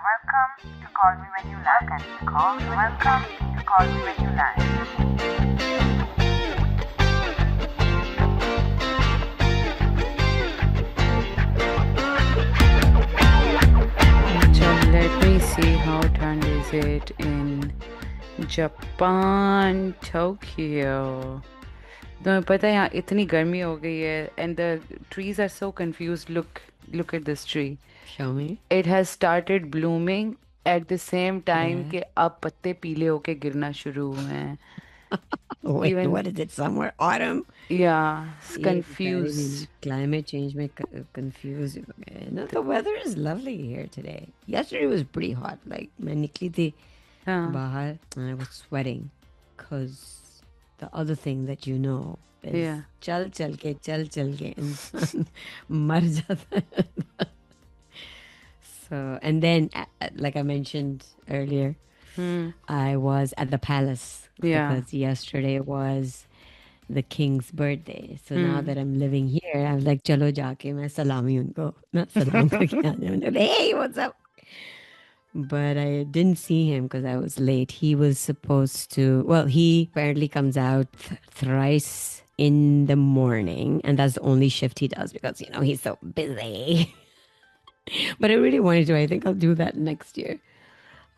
Welcome to Call Me When You Land. Welcome to Call Me When You Land. Let me see how ठंड is it in Japan, Tokyo. तुम्हें पता है यहाँ इतनी गर्मी हो गई है and the trees are so confused. Look at this tree. Show me. It has started blooming at the same time Yeah. कि अब पत्ते पीले होके गिरना शुरू हुए हैं. Wait, Even- what is it? Somewhere autumn? Yeah, it's ये confused. बेचारे भी climate change में confused हो गए. No, the weather is lovely here today. Yesterday was pretty hot. Like मैं निकली थी हाँ. बाहर and I was sweating because the other thing that you know is Yeah. चल चल के इंसान मर जाता है. So and then like I mentioned earlier, I was at the palace Yeah. because yesterday was the king's birthday. So now that I'm living here, I'm like, chalo jaake main salami unko, not salam karke aa jaऊं. Hey, what's up? But I didn't see him because I was late. He was supposed to, well, he apparently comes out thrice in the morning, and that's the only shift he does because, you know, he's so busy. But I really wanted to. I think I'll do that next year.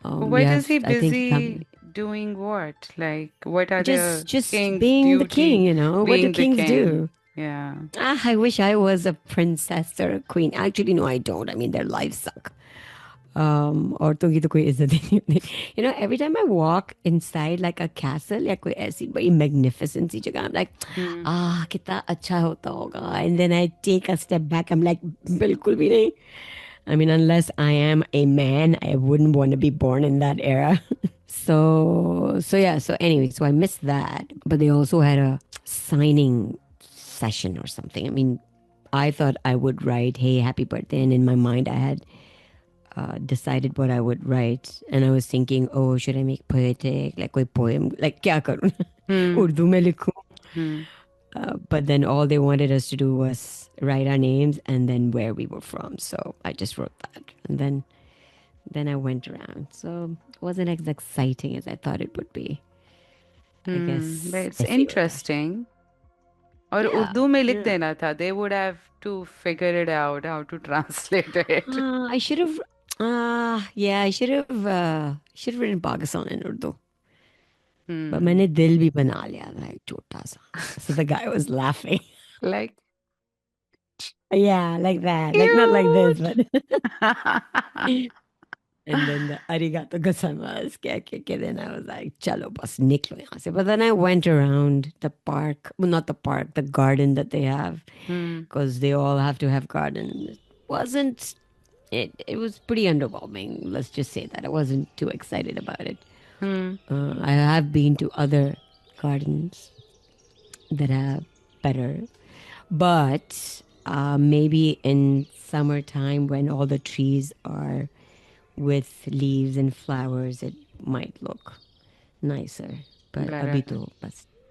Why yes, is he I think busy doing what? Like, what are the just king's being the duty? king, you know, what do Being the kings king. do? Yeah. I wish I was a princess or a queen. Actually, no, I don't. I mean, their lives suck. औरतों की तो कोई इज्जत ही नहीं होती. You know, every time I walk inside like a castle या कोई ऐसी बड़ी magnificent सी जगह, I'm like, कितना अच्छा होता होगा. And then I take a step back. I'm like, बिल्कुल भी नहीं. I mean, unless I am a man, I wouldn't want to be born in that era. So yeah. So anyway, so I missed that. But they also had a signing session or something. I mean, I thought I would write, "Hey, happy birthday," and in my mind, I had decided what I would write, and I was thinking, oh, should I make poetic, like koi poem, like kya karu? Urdu mein likhu. But then all they wanted us to do was write our names and then where we were from. So I just wrote that, and then I went around. So it wasn't as exciting as I thought it would be. I guess But it's ऐसे ही होता है. interesting. और Yeah, Urdu में लिख yeah. देना था. They would have to figure it out how to translate it. I should have. I should have written Pakistan in Urdu. But मैंने दिल भी बना लिया, like छोटा सा. So the guy was laughing. Like, Yeah, like that. Like not like this, but yeah. and then the arigato gozaimasu. Kya. Then I was like, chalo bas niklo yahan se. But then I went around the park. Well, not the park, the garden that they have. Because they all have to have garden. It was pretty underwhelming. Let's just say that. I wasn't too excited about it. I have been to other gardens that are better. But maybe in summertime when all the trees are with leaves and flowers, it might look nicer. But Better. abhi to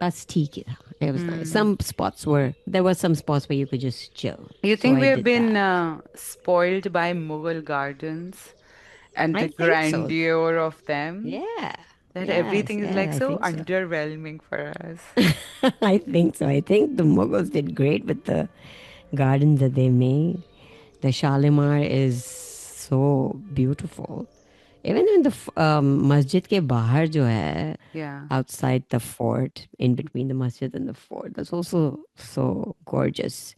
bas theek hi tha. It was nice. There were some spots where you could just chill. You So think I we have did been that. spoiled by Mughal gardens and I the think so. grandeur of them? Yeah. That Yes, everything is like I so think so. underwhelming for us. I think so. I think the Mughals did great with the gardens that they made. The Shalimar is so beautiful. Even in the masjid ke bahar jo hai, Yeah. outside the fort, in between the masjid and the fort, that's also so gorgeous.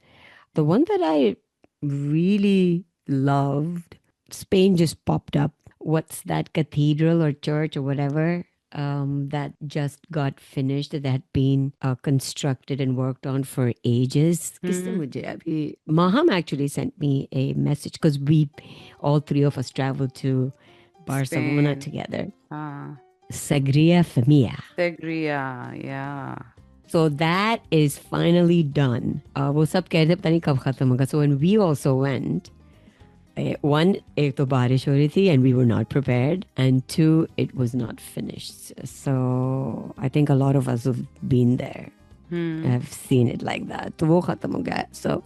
The one that I really loved, Spain just popped up. What's that cathedral or church or whatever that just got finished, that had been constructed and worked on for ages? किसने मुझे अभी- Maham actually sent me a message because all three of us traveled to Barcelona Spain. together. Ah. Sagria Familia. Segria, yeah. So that is finally done. वो सब कह रहे थे पता नहीं कब खत्म होगा. So when we also went, one, एक तो बारिश हो रही थी and we were not prepared, and two, it was not finished. So I think a lot of us have been there, have seen it like that. तो वो खत्म हो गया. So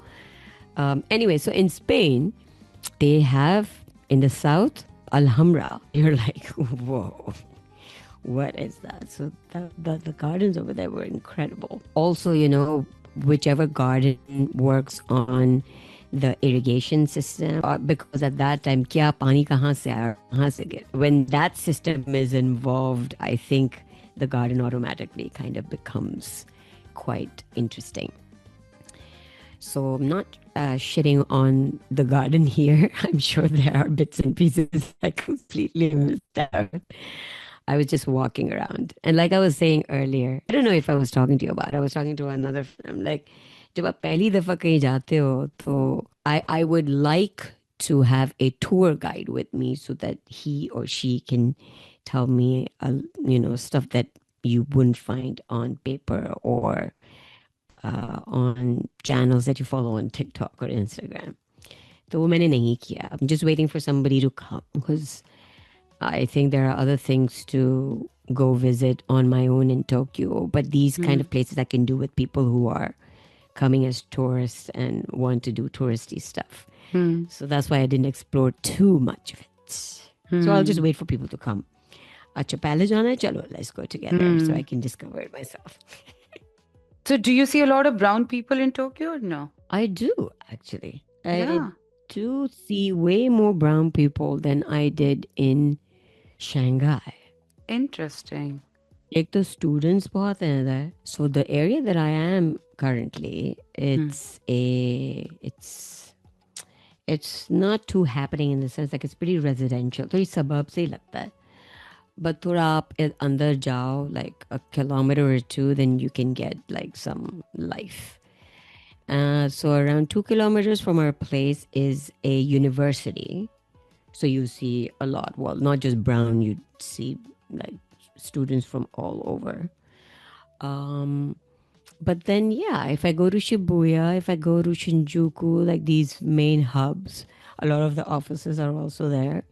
anyway, so in Spain, they have in the south Alhambra. You're like, whoa, what is that? So the gardens over there were incredible. Also, whichever garden works on the irrigation system, because at that time, kya pani kahan se aaya, kahan se gaya? When that system is involved, I think the garden automatically kind of becomes quite interesting. So I'm not shitting on the garden here. I'm sure there are bits and pieces I completely missed out. I was just walking around. And like I was saying earlier, I don't know if I was talking to you about it. I was talking to another friend. I'm like, जब आप पहली दफा कहीं जाते हो तो I would like to have a tour guide with me so that he or she can tell me stuff that you wouldn't find on paper or on channels that you follow on TikTok or Instagram. तो वो मैंने नहीं किया. I'm just waiting for somebody to come because I think there are other things to go visit on my own in Tokyo, but these kind of places I can do with people who are coming as tourists and want to do touristy stuff. So that's why I didn't explore too much of it. So I'll just wait for people to come. Acha pehle jana hai, chalo, let's go together so I can discover it myself. So do you see a lot of brown people in Tokyo or no? I do, actually. Yeah. I do see way more brown people than I did in Shanghai. Interesting. Like the students bahut hain there. So the area that I am currently, it's not too happening in the sense like it's pretty residential. थोड़ी suburb से ही लगता है. But थोड़ा आप अंदर जाओ like a kilometer or two, then you can get like some life. So around 2 kilometers from our place is a university. So you see a lot. Well, not just brown, you see like students from all over. But then, yeah, if I go to Shibuya, if I go to Shinjuku, like these main hubs, a lot of the offices are also there.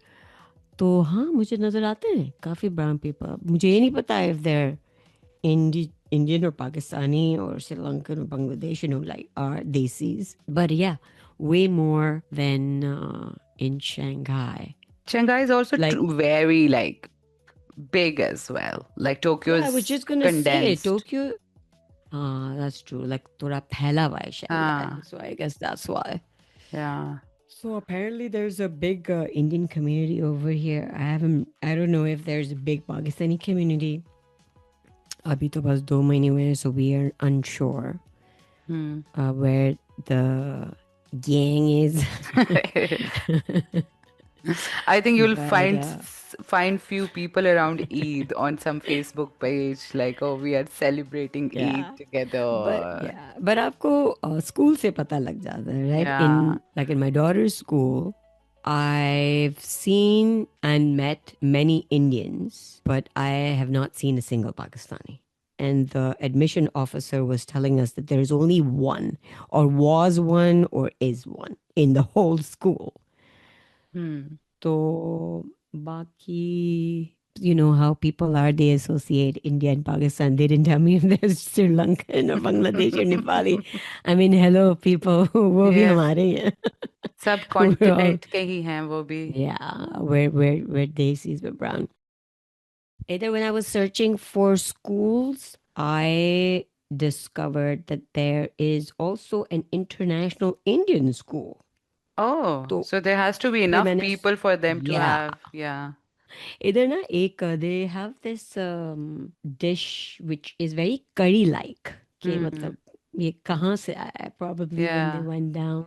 तो हाँ मुझे नज़र आते हैं काफ़ी brown people. मुझे ये नहीं पता if they're Indian or Pakistani or Sri Lankan or Bangladeshi, like are Desis. But yeah, way more than in Shanghai. Shanghai is also Like- very like big as well. Like Tokyo Yeah, I is was just gonna say condensed. Tokyo. That's true. Like थोड़ा फैला हुआ है Shanghai. So I guess that's why. Yeah. So apparently there's a big Indian community over here. I don't know if there's a big Pakistani community. अभी तो बस 2 महीने हुए हैं, so we are unsure where the gang is. I think you'll But, find few people around Eid on some Facebook page like, oh, we are celebrating Yeah. Eid together. But आपको school से पता लग जाता है, right? Yeah. In my daughter's school, I've seen and met many Indians, but I have not seen a single Pakistani. And the admission officer was telling us that there's only one, or was one, or is one in the whole school. So, baki, you know how people are, they associate India and Pakistan. They didn't tell me if there's Sri Lankan or Bangladesh or Nepali. I mean, hello, people. वो भी Yes. हमारे ही हैं. सब continent के ही हैं वो भी. Yeah, where Desis were brown. Either when I was searching for schools, I discovered that there is also an international Indian school. Oh, तो- so there has to be enough मैंने- people for them to Yeah. have. Yeah. इधर ना एक they have this dish which is very curry like कि मतलब ये कहाँ से आया है? Probably when Yeah. they went down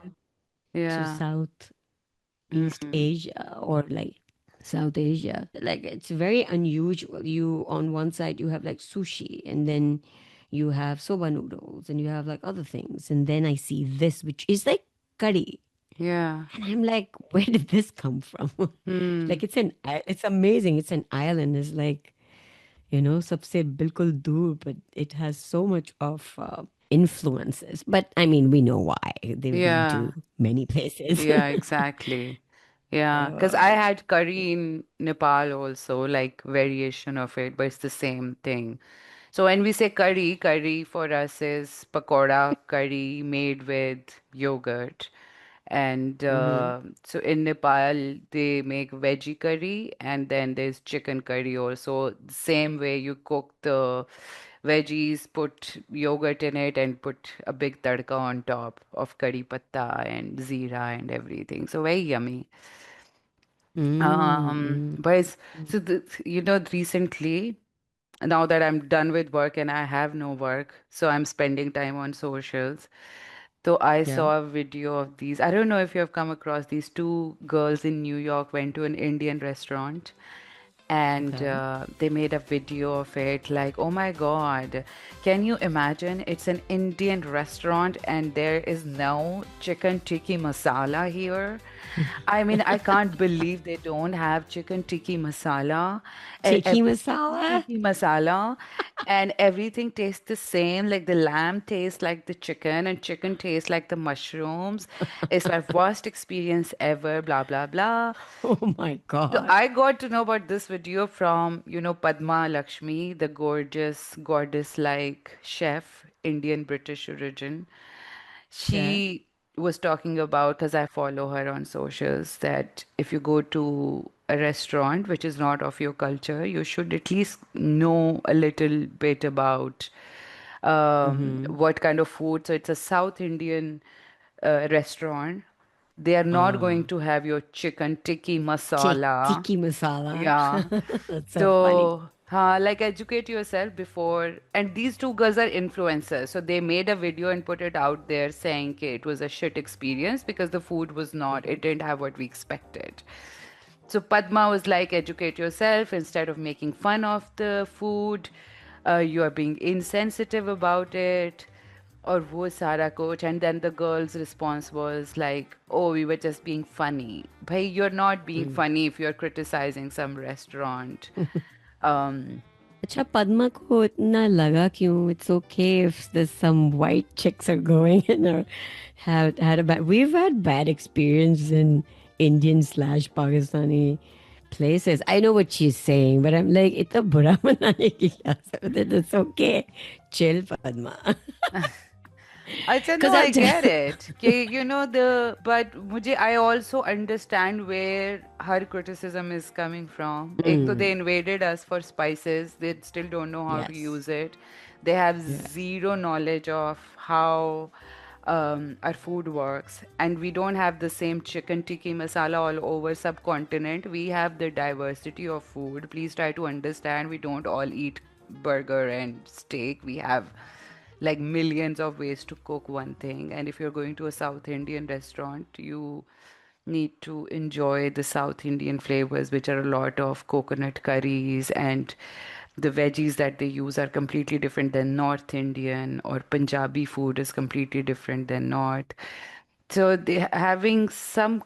to Yeah. Southeast Asia or like South Asia. Like it's very unusual. You on one side you have like sushi and then you have soba noodles and you have like other things. And then I see this which is like curry. Yeah. And I'm like, where did this come from? Like it's amazing. It's an island. It's like, sabse bilkul dur, but it has so much of influences. But I mean, we know why. They've Yeah. been to many places. Yeah, exactly. Yeah, because I had curry in Nepal also, like variation of it, but it's the same thing. So when we say curry, curry for us is pakoda curry made with yogurt. And so in Nepal, they make veggie curry, and then there's chicken curry also. The same way you cook the veggies, put yogurt in it, and put a big tadka on top of curry patta and zeera and everything. So very yummy. Mm, mm, But so recently, now that I'm done with work and I have no work, so I'm spending time on socials. So I yeah. saw a video of these. I don't know if you have come across these two girls in New York went to an Indian restaurant and Okay. they made a video of it like, oh my God, can you imagine? It's an Indian restaurant and there is no chicken tikki masala here. I mean, I can't believe they don't have chicken tikki masala. Tikki masala? Tikki masala, and everything tastes the same. Like the lamb tastes like the chicken, and chicken tastes like the mushrooms. It's my worst experience ever. Blah blah blah. Oh my So God. I got to know about this video from, Padma Lakshmi, the gorgeous goddess-like chef, Indian British origin. Okay. She was talking about, because I follow her on socials, that if you go to a restaurant which is not of your culture, you should at least know a little bit about Mm-hmm. what kind of food. So it's a South Indian restaurant. They are not going Uh, to have your chicken tikki masala. Tikki masala. Yeah. That's so funny. So, like educate yourself before. And these two girls are influencers. So they made a video and put it out there saying okay, it was a shit experience because the food was not, it didn't have what we expected. So Padma was like, educate yourself instead of making fun of the food. You are being insensitive about it. Or wo sara coach. And then the girl's response was like, oh, we were just being funny. Bhai, you're not being Mm. funny if you're criticizing some restaurant. Um, अच्छा पद्मा को इतना लगा क्यों? It's okay if there's some white chicks are going in or have had a bad. We've had bad experience in Indian slash Pakistani places. I know what she's saying, but I'm like, इतना बुरा मनाने की क्या जरूरत है? It's okay. Chill, Padma. I said, no, Because I I'll tell. get it. But I also understand where her criticism is coming from. Ek to they invaded us for spices. They still don't know how to Yes. use it. They have Yeah. zero knowledge of how our food works. And we don't have the same chicken tikki masala all over subcontinent. We have the diversity of food. Please try to understand. We don't all eat burger and steak. We have like millions of ways to cook one thing. And if you're going to a South Indian restaurant, you need to enjoy the South Indian flavors, which are a lot of coconut curries, and the veggies that they use are completely different than North Indian, or Punjabi food is completely different than North. So they having some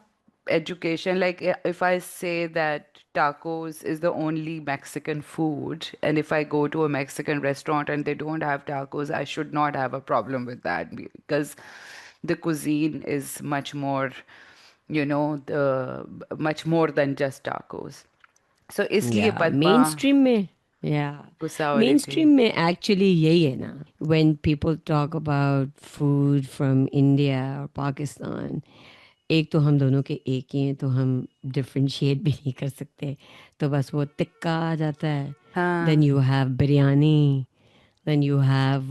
education, like if I say that tacos is the only Mexican food, and if I go to a Mexican restaurant and they don't have tacos, I should not have a problem with that because the cuisine is much more, the much more than just tacos. So इसलिए Yeah, Padma mainstream में, yeah, गुस्सा हो रही थी. mainstream में actually यही है ना. When people talk about food from India or Pakistan, एक तो हम दोनों के एक ही हैं तो हम differentiate भी नहीं कर सकते. तो बस वो टिक्का आ जाता है. Then हाँ. you have biryani. Then you have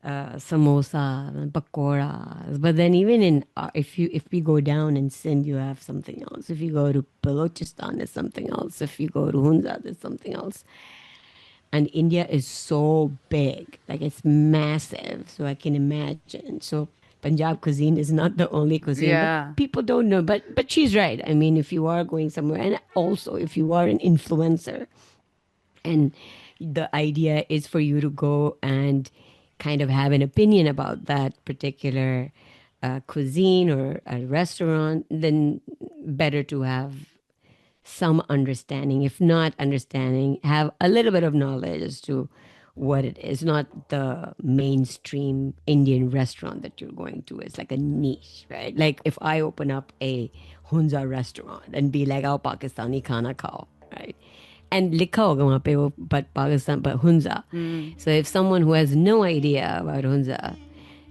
samosa, pakoras. But then even in if we go down in Sindh, you have something else. If you go to Balochistan, there's something else. If you go to Hunza, there's something else. And India is so big, like it's massive. So I can imagine. So Punjab cuisine is not the only cuisine, but Yeah. people don't know. But she's right. I mean, if you are going somewhere, and also if you are an influencer, and the idea is for you to go and kind of have an opinion about that particular cuisine or a restaurant, then better to have some understanding. If not understanding, have a little bit of knowledge as to what it is. Not the mainstream Indian restaurant that you're going to. It's like a niche, right? Like if I open up a Hunza restaurant and be like, "Oh, Pakistani khana khao," right? And लिखा होगा वहाँ पे वो but Pakistan but Hunza. Hmm. So if someone who has no idea about Hunza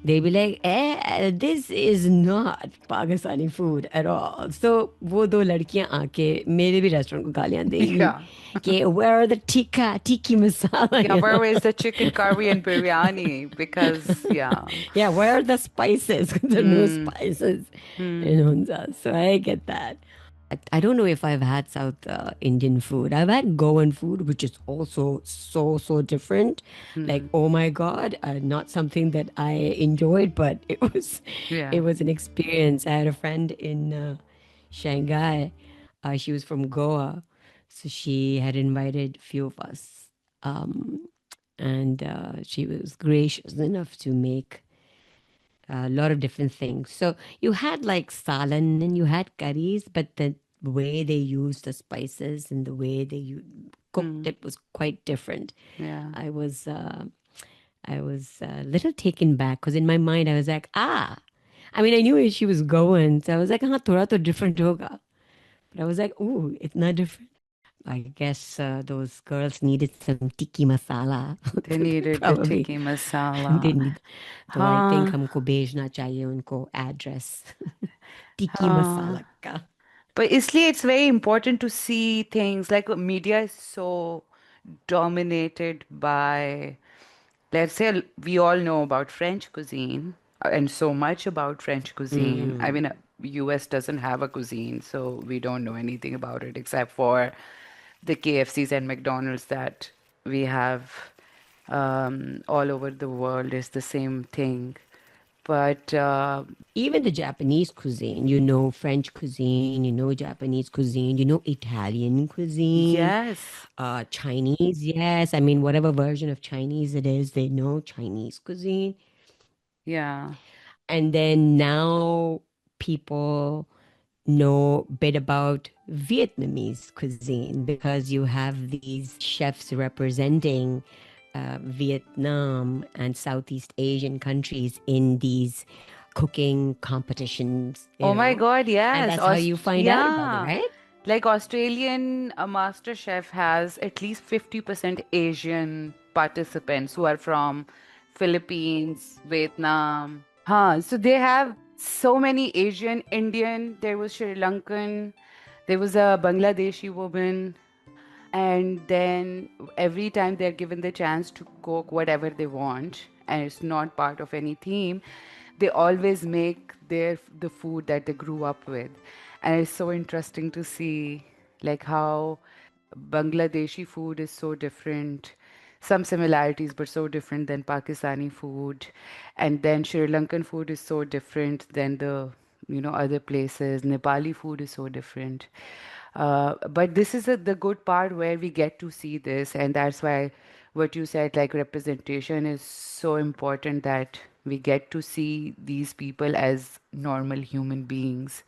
they'll be like, this is not Pakistani food at all. So वो दो लड़कियां आके मेरे भी रेस्टोरेंट को गालियां देंगी Yeah. कि where are the tiki masala, Yeah, you know? where is the chicken curry and biryani? Because, yeah. Yeah, where are the spices? The no Mm. spices, Hmm. you know. So I get that. I don't know if I've had South Indian food. I've had Goan food, which is also so different. Like, Hmm. oh my God, not something that I enjoyed, but Yeah. it was an experience. I had a friend in Shanghai. She was from Goa, so she had invited a few of us, um, and she was gracious enough to make a lot of different things. So you had like salan and you had curries, but the way they used the spices and the way cooked Hmm. it was quite different. Yeah. I was uh, I was a little taken back because in my mind I was like, ah. I mean, I knew where she was going, so I was like, ah, thoda to different hoga. But I was like, ooh, it's not different. I guess those girls needed some tiki masala, They needed the probably. tikki They masala. need. तो I think Huh. हमको भेजना चाहिए उनको address tiki Huh. masala का. But isliye it's very important to see things like media is so dominated by, let's say, we all know about French cuisine and so much about French cuisine. I mean, US doesn't have a cuisine, so we don't know anything about it except for the KFCs and McDonald's that we have all over the world is the same thing. But Even the Japanese cuisine, you know French cuisine, you know Japanese cuisine, you know Italian cuisine, yes, Chinese, yes. I mean, whatever version of Chinese it is, they know Chinese cuisine. yeah. And then now people know a bit about Vietnamese cuisine because you have these chefs representing Vietnam and Southeast Asian countries in these cooking competitions, Oh you my know, God, and yes. that's how you find out about it, Yeah. right? Like Australian Master Chef has at least 50% Asian participants who are from Philippines, Vietnam. Huh. So they have so many Asian, Indian, there was Sri Lankan, there was a Bangladeshi woman, and then every time they're given the chance to cook whatever they want and it's not part of any theme, they always make the food that they grew up with. And it's so interesting to see like how Bangladeshi food is so different, some similarities but so different than Pakistani food, and then Sri Lankan food is so different than the other places. Nepali food is so different. But this is the good part where we get to see this, and that's why what you said, like representation, is so important that we get to see these people as normal human beings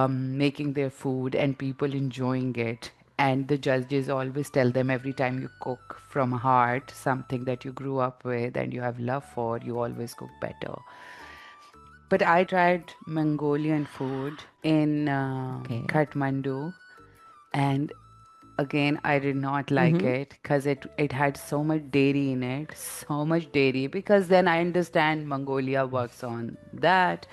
making their food and people enjoying it. And the judges always tell them every time you cook from heart, something that you grew up with and you have love for, you always cook better. But I tried Mongolian food in Okay. Kathmandu, and again I did not like Mm-hmm. it because it had so much dairy in it, so much dairy. Because then I understand Mongolia works on that.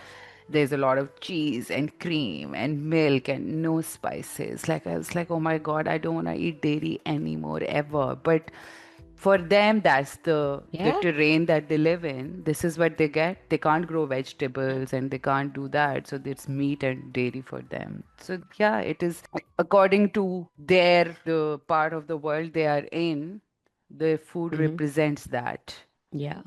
There's a lot of cheese and cream and milk and no spices. Like I was like, oh my God, I don't want to eat dairy anymore ever. But for them, that's the Yeah. terrain that they live in. This is what they get. They can't grow vegetables and they can't do that. So it's meat and dairy for them. So yeah, it is according to the part of the world they are in, the food Mm-hmm. represents that. Yeah.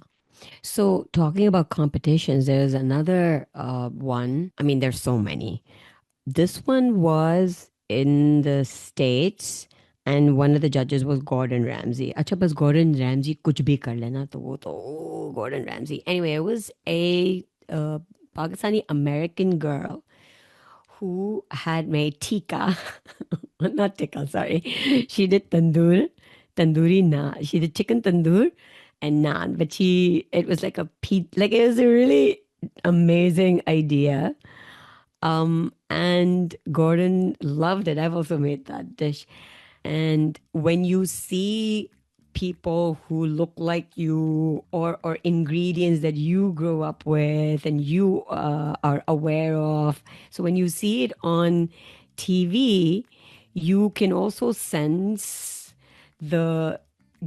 So talking about competitions, there's another one. I mean, there's so many. This one was in the States, and one of the judges was Gordon Ramsay. अच्छा बस Gordon Ramsay कुछ भी कर लेना तो वो तो Gordon Ramsay. Anyway, it was a Pakistani American girl who had made tikka, not tikka, sorry. She did tandoori naan. She did chicken tandoor and naan, but it was like like it was a really amazing idea. And Gordon loved it. I've also made that dish. And when you see people who look like you, or ingredients that you grew up with and you are aware of. So when you see it on TV, you can also sense the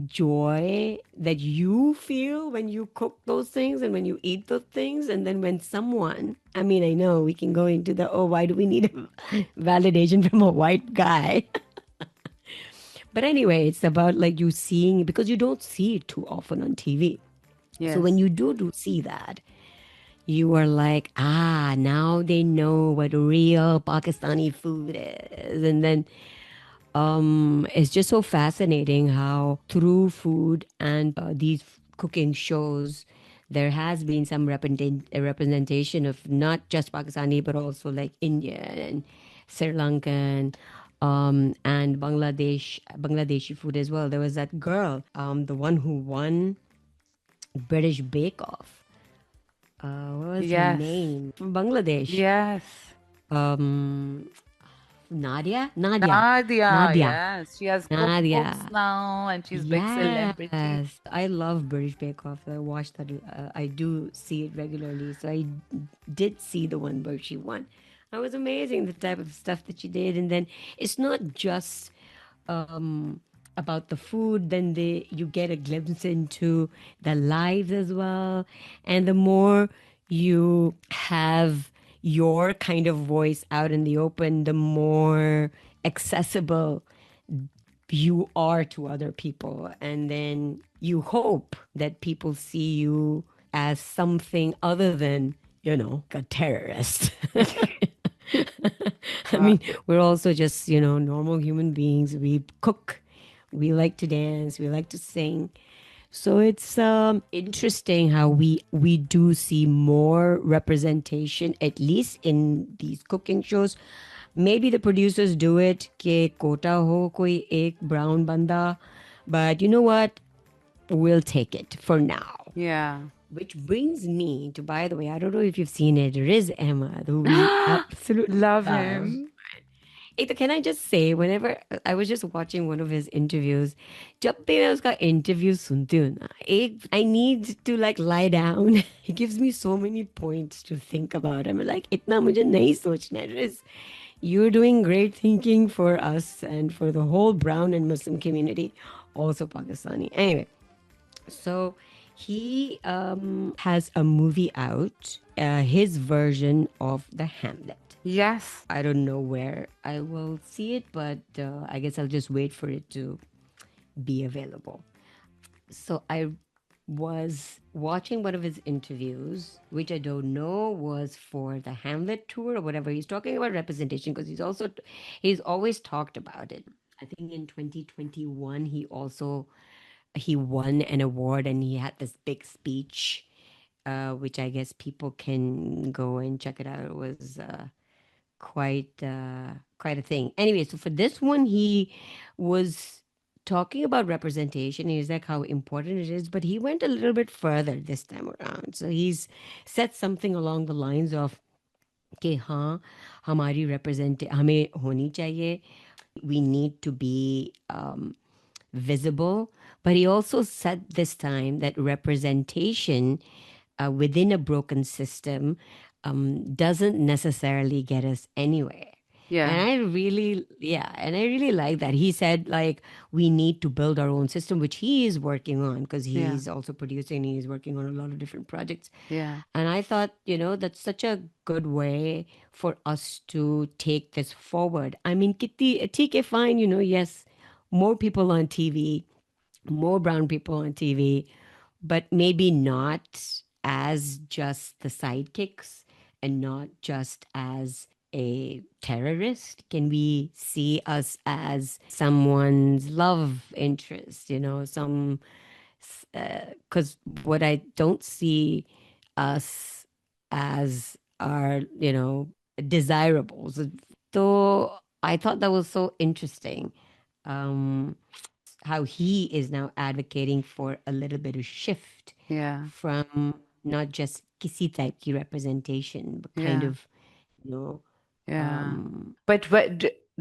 joy that you feel when you cook those things and when you eat those things. And then when someone, I mean, I know we can go into the, oh, why do we need validation from a white guy? But anyway, it's about like you seeing, because you don't see it too often on TV. So when Yes. you do see that, you are like, ah, now they know what real Pakistani food is. And then it's just so fascinating how through food and these cooking shows, there has been some representation of not just Pakistani, but also like Indian and Sri Lankan and Bangladeshi food as well. There was that girl, the one who won British Bake Off. What was her Yes. name? From Bangladesh. Yes. Um, Nadia, Nadia, Nadia, yes. She has cookbooks Nadia. now and she's big celebrity. Yes, I love British Bake Off. I watch that. I do see it regularly. So I did see the one where she won. It was amazing the type of stuff that she did, and then it's not just about the food. Then you get a glimpse into their lives as well, and the more you have your kind of voice out in the open, the more accessible you are to other people. And then you hope that people see you as something other than, a terrorist. I Uh, mean, we're also just, normal human beings. We cook, we like to dance, we like to sing. So it's interesting how we do see more representation, at least in these cooking shows. Maybe the producers do it कि कोटा हो कोई एक brown banda, but you know what? We'll take it for now. yeah. Which brings me to, by the way, I don't know if you've seen it, Riz Ahmed, who we absolutely Love love. him. Can I just say, whenever I was just watching one of his interviews, जब भी मैं उसका interview सुनती हूँ ना, I need to like lie down. He gives me so many points to think about. I'm like, इतना मुझे नहीं सोचना है, Riz. You're doing great thinking for us and for the whole brown and Muslim community, also Pakistani. Anyway, so he has a movie out, his version of The Hamlet. Yes. I don't know where I will see it, but I guess I'll just wait for it to be available. So I was watching one of his interviews, which I don't know was for the Hamlet tour or whatever. He's talking about representation because he's always talked about it. I think in 2021 he won an award and he had this big speech, which I guess people can go and check it out. It was quite a thing. Anyway, so for this one, he was talking about representation. He's like how important it is, but he went a little bit further this time around. So he's said something along the lines of कि हाँ हमारी represent हमें होनी चाहिए. We need to be visible. But he also said this time that representation within a broken system doesn't necessarily get us anywhere. Yeah. And I really like that. He said, like, we need to build our own system, which he is working on because Yeah. he's also producing, he's working on a lot of different projects. Yeah. And I thought, that's such a good way for us to take this forward. I mean, TK, fine, yes, more people on TV, more brown people on TV, but maybe not as just the sidekicks and not just as a terrorist. Can we see us as someone's love interest? Because what I don't see us as are, desirables. So I thought that was so interesting. How he is now advocating for a little bit of shift Yeah. from not just kisi type ki representation, but kind Yeah. of, you know, Yeah. But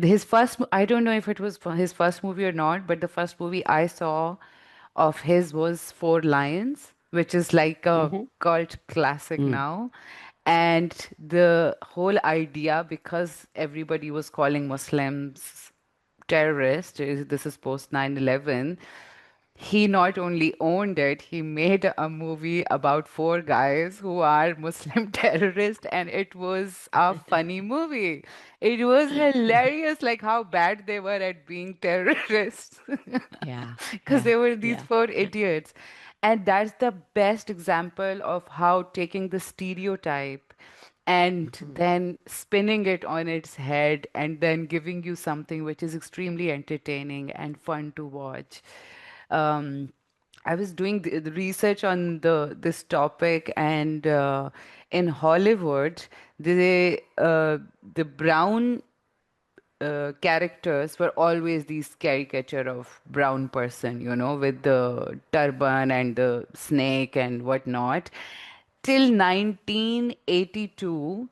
his first, I don't know if it was his first movie or not, but the first movie I saw of his was Four Lions, which is like a Mm-hmm. cult classic Mm. now. And the whole idea, because everybody was calling Muslims terrorists, this is post 9/11, he not only owned it, he made a movie about four guys who are Muslim terrorists, and it was a funny movie. It was hilarious, like how bad they were at being terrorists. Yeah, Because yeah, they were these yeah. four idiots. And that's the best example of how taking the stereotype and Mhm. then spinning it on its head and then giving you something which is extremely entertaining and fun to watch. Um, I was doing the research on this topic, and in Hollywood, the brown characters were always these caricature of brown person, with the turban and the snake and whatnot. Till 1982,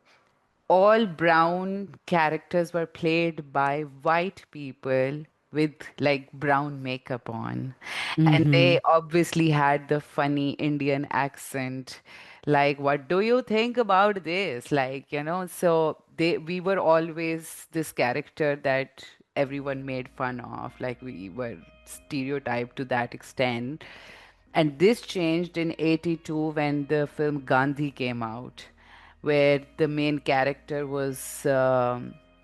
all brown characters were played by white people with like brown makeup on. And Mm-hmm. they obviously had the funny Indian accent. Like, what do you think about this? Like, so we were always this character that everyone made fun of. Like, we were stereotyped to that extent. And this changed in 82 when the film Gandhi came out, where the main character was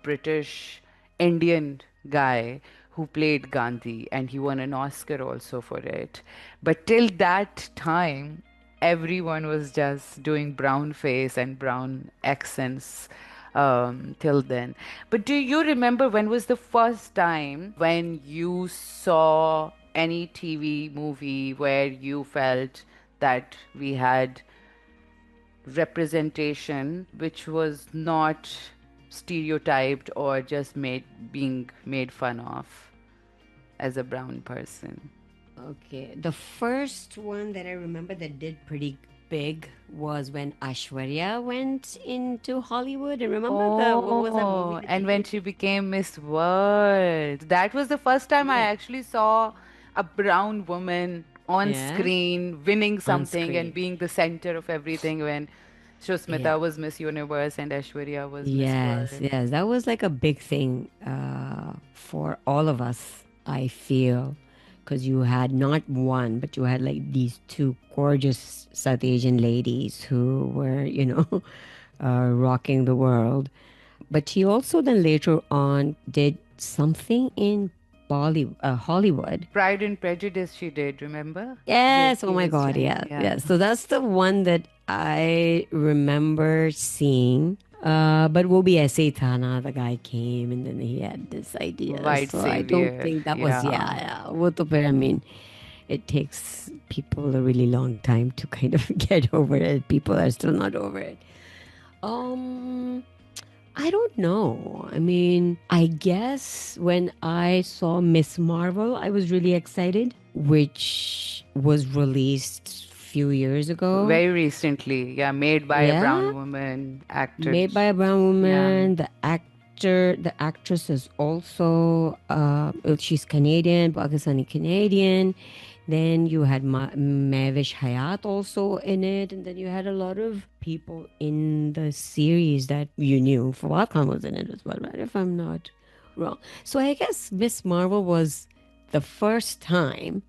British Indian guy who played Gandhi, and he won an Oscar also for it. But till that time, everyone was just doing brown face and brown accents till then. But do you remember when was the first time when you saw any TV movie where you felt that we had representation which was not stereotyped or just being made fun of as a brown person? Okay, the first one that I remember that did pretty big was when Ashwarya went into Hollywood. And remember the what was that movie Oh, that and she when did? she became Miss World, that was the first time I Yeah, actually saw a brown woman on yeah, screen winning on something and screen. being the center of everything when Yeah. Shusmita was Miss Universe and Aishwarya was Miss Yes, World. yes, that was like a big thing for all of us, I feel, because you had not one, but you had like these two gorgeous South Asian ladies who were, rocking the world. But he also then later on did something in Hollywood. Pride and Prejudice she did, remember? With Yes, oh he my was God, Jen. yeah, Yeah. yeah. So that's the one that I remember seeing. But वो भी ऐसे ही था ना, the guy came and then he had this idea. White So I don't Savior. think that was, Yeah. yeah, yeah. वो तो फिर, I mean, it takes people a really long time to kind of get over it. People are still not over it. Um, I don't know. I mean, I guess when I saw Miss Marvel, I was really excited, which was released few years ago. Very recently. Yeah, made by a Yeah, brown woman, acted. made by a brown Yeah. woman. The actress is also she's Canadian, Pakistani Canadian. Then you had Mavish Hayat also in it, and then you had a lot of people in the series that you knew. Fawad Khan was in it as well, right? If I'm not wrong. So I guess Miss Marvel was the first time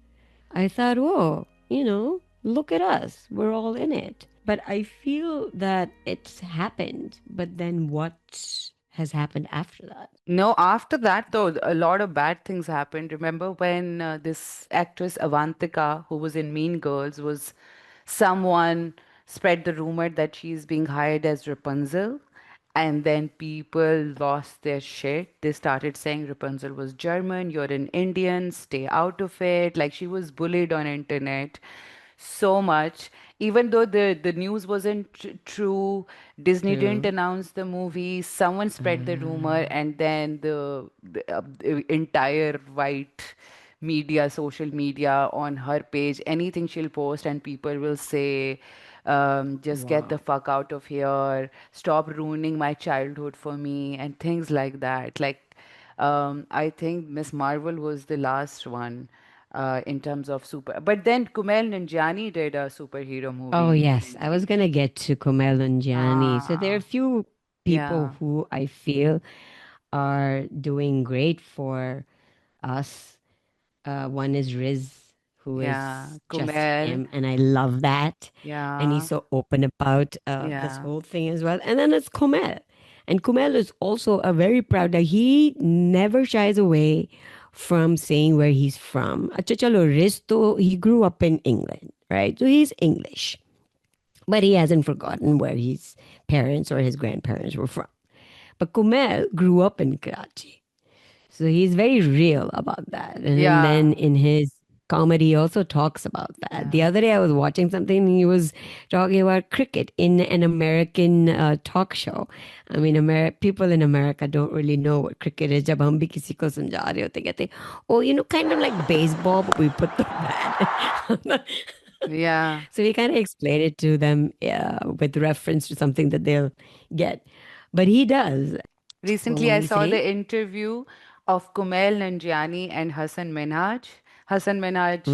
I thought, oh, look at us. We're all in it. But I feel that it's happened. But then what has happened after that? No, after that, though, a lot of bad things happened. Remember when this actress Avantika, who was in Mean Girls, was someone spread the rumor that she's being hired as Rapunzel, and then people lost their shit. They started saying Rapunzel was German, you're an Indian, stay out of it. Like she was bullied on internet so much. Even though the news wasn't true, Disney didn't True. announce the movie. Someone spread the rumor, and then the entire white media, social media on her page, anything she'll post, and people will say, just get the Wow. fuck out of here, stop ruining my childhood for me, and things like that. Like, I think Miss Marvel was the last one. in terms of super. But then Kumail Nanjiani did a superhero Oh, movie yes. I was recently. going to get to Kumail Nanjiani. So there are a Ah, few people yeah, who I feel are doing great for us. One is Riz, who yeah, is just Kumail. him, and I love that. And he's Yeah, so open about this yeah, whole thing as well. And then it's Kumail. And Kumail is also a very proud that he never shies away from saying where he's from. Acha chalo, Riz to, he grew up in England, right? So he's English, but he hasn't forgotten where his parents or his grandparents were from. But Kumail grew up in Karachi. So he's very real about that. And yeah, then in his comedy, he also talks about that. The yeah. other day, I was watching something, and he was talking about cricket in an American talk show. I mean, people in America don't really know what cricket is. जब हम भी किसी को समझा रहे होते कहते, oh, kind of like baseball, but we put the bat. Yeah. So we kind of explain it to them with reference to something that they'll get. But he does. What Recently, were I we saw saying? the interview of Kumail Nanjiani and Hassan Minhaj. Hassan Minhaj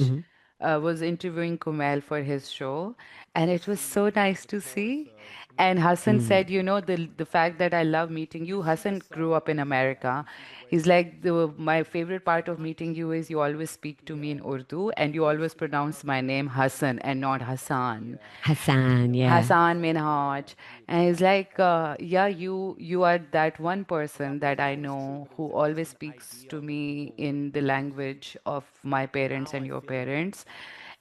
Hmm. was interviewing Kumail for his show, and it was so nice to see. And Hassan said, the fact that I love meeting you. Hassan grew up in America. He's like, my favorite part of meeting you is you always speak to me in Urdu, and you always pronounce my name Hassan and not Hassan. Hassan, yeah. Hassan Minhaj, and he's like, yeah, you are that one person that I know who always speaks to me in the language of my parents and your parents,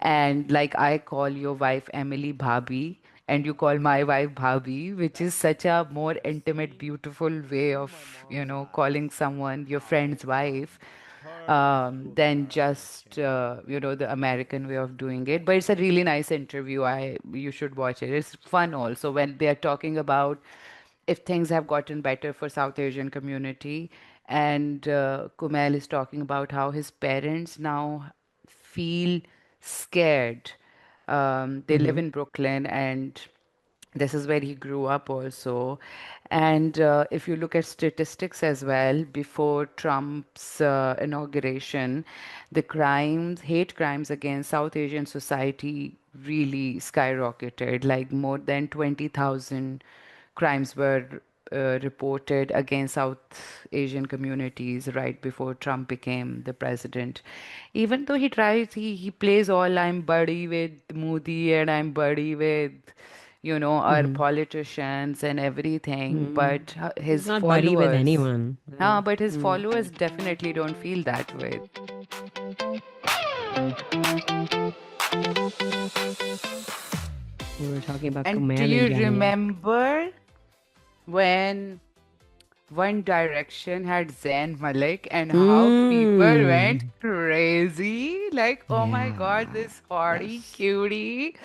and like I call your wife Emily Bhabhi, and you call my wife Bhabhi, which is such a more intimate, beautiful way of calling someone your friend's wife than just the American way of doing it. But it's a really nice interview. You should watch it. It's fun also when they are talking about if things have gotten better for South Asian community, and Kumail is talking about how his parents now feel scared. They live Hmm. in Brooklyn, and this is where he grew up also. And if you look at statistics as well, before Trump's inauguration, the hate crimes against South Asian society really skyrocketed. Like more than 20,000 crimes were reported against South Asian communities right before Trump became the president. Even though he plays all I'm buddy with Modi and I'm buddy with our Hmm. politicians and everything, Hmm. but He's his not buddy with followers, anyone. but his Mm. followers definitely don't feel that way. We were talking about And do Kumail and you Jani. remember when One Direction had Zayn Malik and how people went Mm. crazy? Like, oh my God, Yeah. this haughty Yes. cutie.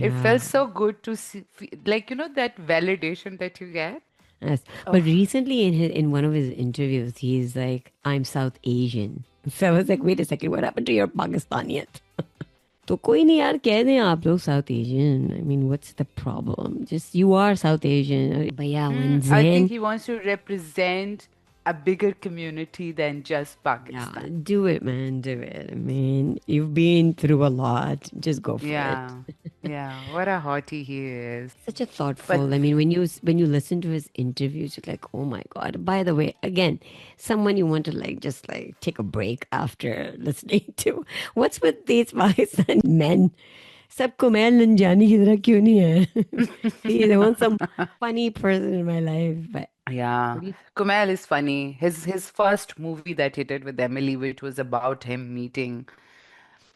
It felt Yeah. so good to see, like, that validation that you get. Yes. But Oh, recently in one of his interviews, he's like, I'm South Asian. So I was like, wait a second, what happened to your Pakistaniyat? तो कोई नहीं यार कह दें आप लोग South Asian. I mean, what's the problem? Just you are South Asian. But yeah, when I think Zayn, he wants to represent a bigger community than just yeah, Pakistan. do it, man, do it. I mean, you've been through a lot. Just go for it. Yeah, yeah, what a hottie he is. Such a But thoughtful. I mean, when you listen to his interviews, you're like, oh my god. By the way, again, someone you want to like just like take a break after listening to. What's with these Pakistan men? सब कुमैल नंजानी की तरह क्यों नहीं है? Please, I want some funny person in my life. But yeah, what do you? Kumail is funny. His first movie that he did with Emily, which was about him meeting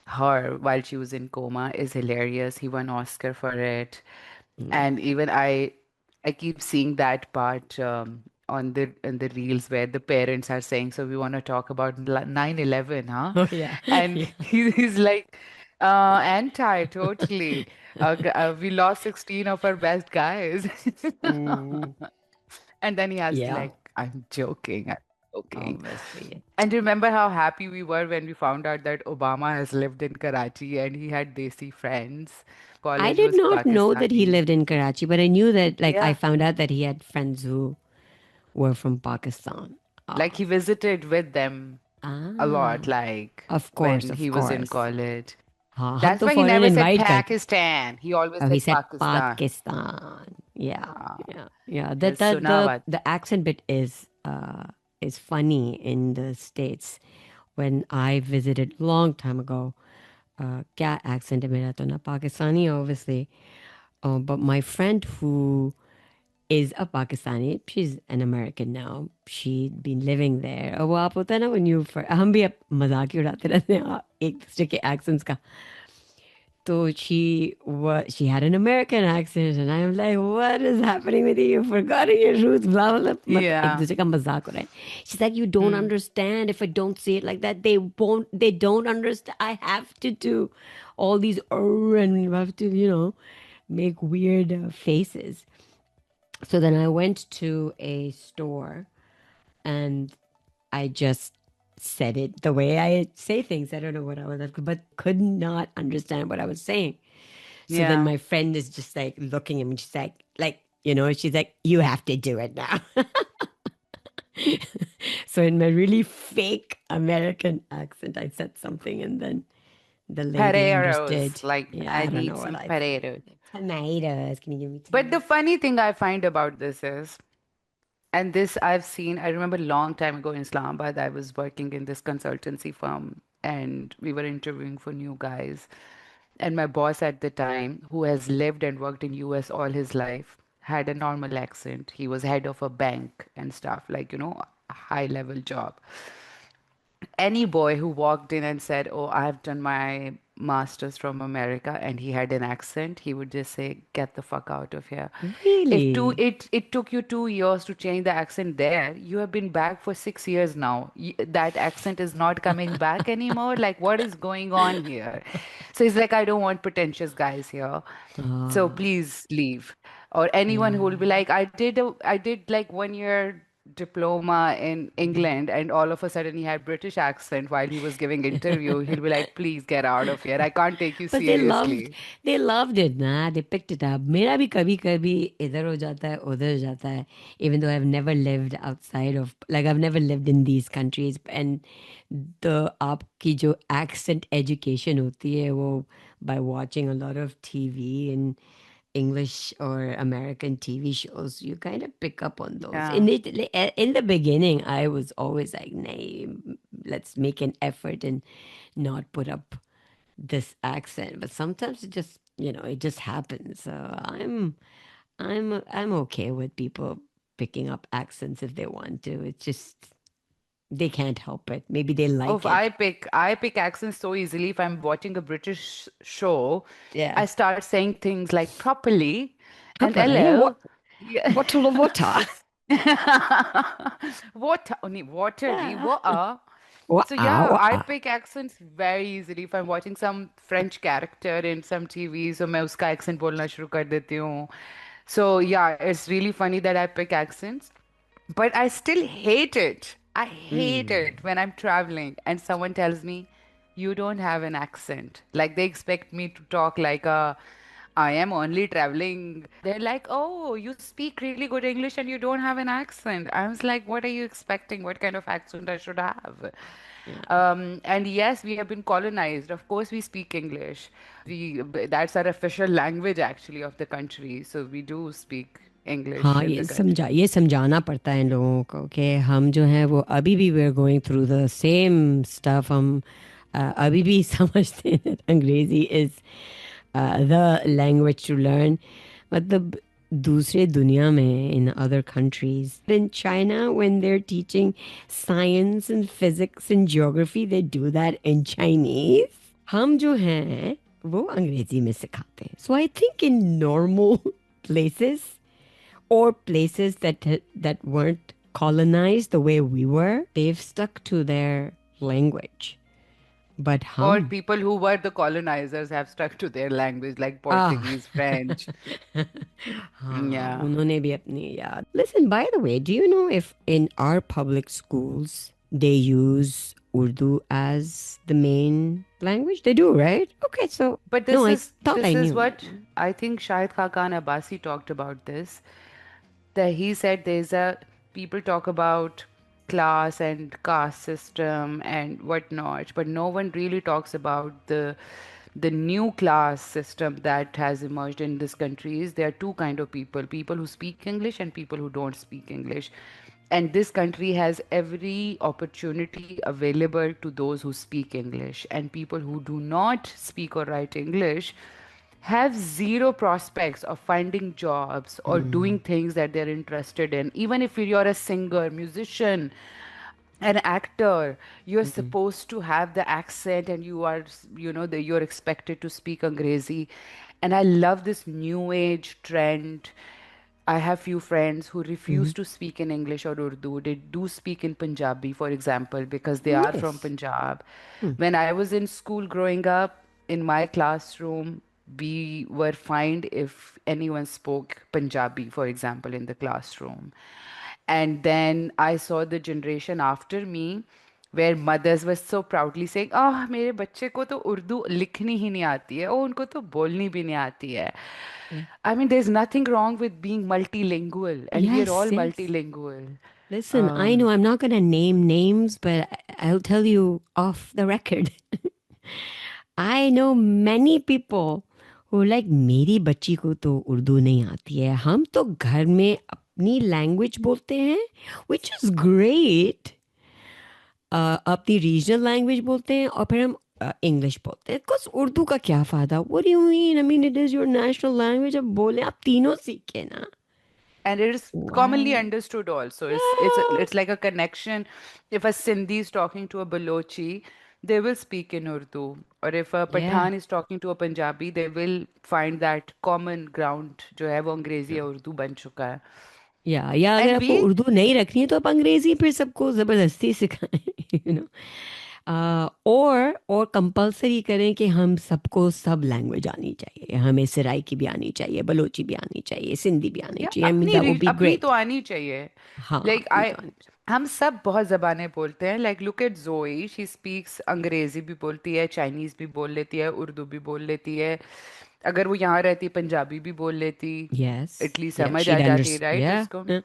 her while she was in coma, is hilarious. He won Oscar for it. Mm. And even I keep seeing that part on the reels where the parents are saying, so we want to talk about 9/11, huh? Oh yeah, And yeah. he's like, anti, totally. We lost 16 of our best guys. Mm, And then he has to yeah, like, I'm joking, I'm joking. obviously. And remember how happy we were when we found out that Obama has lived in Karachi and he had Desi friends. I College did was not know that he Pakistani. lived in Karachi, but I knew that, like, I Yeah. found out that he had friends who were from Pakistan. Like Ah, he visited with them. a lot, Ah, like of course, when of he was in course. college. हाँ हम That's तो why he फौरन never said invite करते. Pakistan. He always Oh, he said said Pakistan. Pakistan. Yeah, Ah, yeah, yeah. yes, The accent bit is funny in the States. When I visited long time ago, क्या accent है मेरा तो ना Pakistani obviously. But my friend who is a Pakistani, she's an American now. She'd been living there. और वो आप होता है ना when you हम भी अब मजाक ही उड़ाते रहते हैं एक दूसरे के accents का. So she had an American accent, and I'm like, what is happening with you? You've forgotten your roots, blah blah blah. मतलब एक yeah. दूसरे का मजाक हो रहा है. She's like, you don't Hmm. understand. If I don't say it like that, they don't understand. I have to do all these and you have to, make weird faces. So then I went to a store and I just said it the way I say things. I don't know what I was, but could not understand what I was saying. So then Yeah. my friend is just like looking at me. She's she's like, you have to do it now. So in my really fake American accent, I said something and then the lady Potatoes. understood. Like, Yeah, I I don't need know what some I said. potatoes. Tomatoes. Can you give me But the tomatoes? funny thing I find about this is, and this I've seen, I remember a long time ago in Islamabad, I was working in this consultancy firm and we were interviewing for new guys. And my boss at the time, who has lived and worked in US all his life, had a normal accent. He was head of a bank and stuff, like, a high level job. Any boy who walked in and said, "Oh, I've done my master's from America," and he had an accent, he would just say, "Get the fuck out of here." If two Really? it took you 2 years to change the accent there, you have been back for 6 years now. That accent is not coming back anymore. Like, what is going on here? So he's like, I don't want pretentious guys here. So Ah, please leave. Or anyone who will be yeah. like, I did like 1 year diploma in England and all of a sudden he had British accent while he was giving interview. He'll be like, please get out of here. I can't take you But seriously. they loved it, nah. They picked it up. मेरा भी कभी कभी इधर हो जाता है उधर हो जाता है. Even though I've never lived outside of, like I've never lived in these countries, and the आपकी जो accent education होती है वो by watching a lot of TV and English or American TV shows, you kind of pick up on those. Yeah. In the beginning, I was always like, "Nay, let's make an effort and not put up this accent." But sometimes it just happens. So I'm okay with people picking up accents if they want to. It's just they can't help it. Maybe they Oh, like it. I pick accents so easily. If I'm watching a British show, Yeah. I start saying things like properly and Properly. hello. Yeah. Bottle of water. Water, only watery, Yeah. water. So yeah, I Wow. pick accents very easily. If I'm watching some French character in some TV, so मैं उसका accent बोलना शुरू कर देती हूँ. So yeah, it's really funny that I pick accents. But I still hate it. I hate it when I'm traveling and someone tells me, you don't have an accent. Like they expect me to talk like I am only traveling. They're like, oh, you speak really good English and you don't have an accent. I was like, what are you expecting? What kind of accent I should have? Yeah. And yes, we have been colonized. Of course, we speak English. That's our official language actually of the country. So we do speak English हाँ in the country. ये समझाना पड़ता है इन लोगों को कि हम जो हैं वो अभी भी we are going through the same stuff. हम अभी भी समझते हैं that Angrezi is the language to learn. मतलब दूसरे दुनिया में in other countries in China when they are teaching science and physics and geography they do that in Chinese. हम जो हैं वो अंग्रेजी में सिखाते हैं. So I think in normal places or places that weren't colonized the way we were, they've stuck to their language. But Or hum, people who were the colonizers have stuck to their language, like ah, Portuguese, French. हाँ, Yeah. उन्होंने भी अपनी याद. Listen, by the way, do you know if in our public schools they use Urdu as the main language? They do, right? Okay, so But no, this I is thought this I is knew. what I think Shahid Khaqan Abbasi talked about this. That he said there's a people talk about class and caste system and whatnot, but no one really talks about the new class system that has emerged in this country. Is there are two kind of people: people who speak English and people who don't speak English. And this country has every opportunity available to those who speak English, and people who do not speak or write English have zero prospects of finding jobs or doing things that they're interested in. Even if you're a singer, musician, an actor, you're supposed to have the accent, and you are, you're expected to speak Angrezi. And I love this new age trend. I have few friends who refuse to speak in English or Urdu. They do speak in Punjabi, for example, because they are from Nice. Punjab. When I was in school growing up, in my classroom, we were fined if anyone spoke Punjabi, for example, in the classroom. And then I saw the generation after me where mothers were so proudly saying, "Oh, मेरे बच्चे को तो उर्दू लिखनी ही नहीं आती है, ओ उनको तो बोलनी भी नहीं आती है." Yeah. I mean, there's nothing wrong with being multilingual, and we are all Yes, yes. multilingual. Listen, I know Um, I'm not going to name names, but I'll tell you off the record. I know many people who like मेरी बच्ची को तो उर्दू नहीं आती है हम तो घर में अपनी लैंग्वेज बोलते हैं which is great अपनी रीजनल लैंग्वेज बोलते हैं और फिर हम इंग्लिश बोलते हैं बिकॉज उर्दू का क्या फ़ायदा what do you mean I mean it is your national language अब बोले आप तीनों सीखे ना and it is commonly why understood also. yeah It's like a connection. If a Sindhi is talking to a Balochi, they will speak in Urdu. Or if a yeah Pathan is talking to a Punjabi, they will find that common ground जो है वो अंग्रेजी या उर्दू बन चुका है. या अगर And आपको we उर्दू नहीं रखनी है तो आप अंग्रेजी फिर सबको ज़बरदस्ती सिखाएं यू नो और कंपलसरी करें कि हम सबको सब लैंग्वेज आनी चाहिए हमें सराइकी भी आनी चाहिए बलोची भी आनी चाहिए सिंधी भी आनी या चाहिए I mean that would be अपनी तो ग्रेट आनी चाहिए. हाँ लाइक अपनी आई तो आनी चाहिए हम सब बहुत जबानें बोलते हैं. लाइक लुक एट जोई, शी स्पीक्स अंग्रेजी भी बोलती है, चाइनीज भी बोल लेती है, उर्दू भी बोल लेती है. अगर वो यहाँ रहती पंजाबी भी बोल लेती, यस इटली या समझ आ शी'd जाती, understand राइट yeah उसको. yeah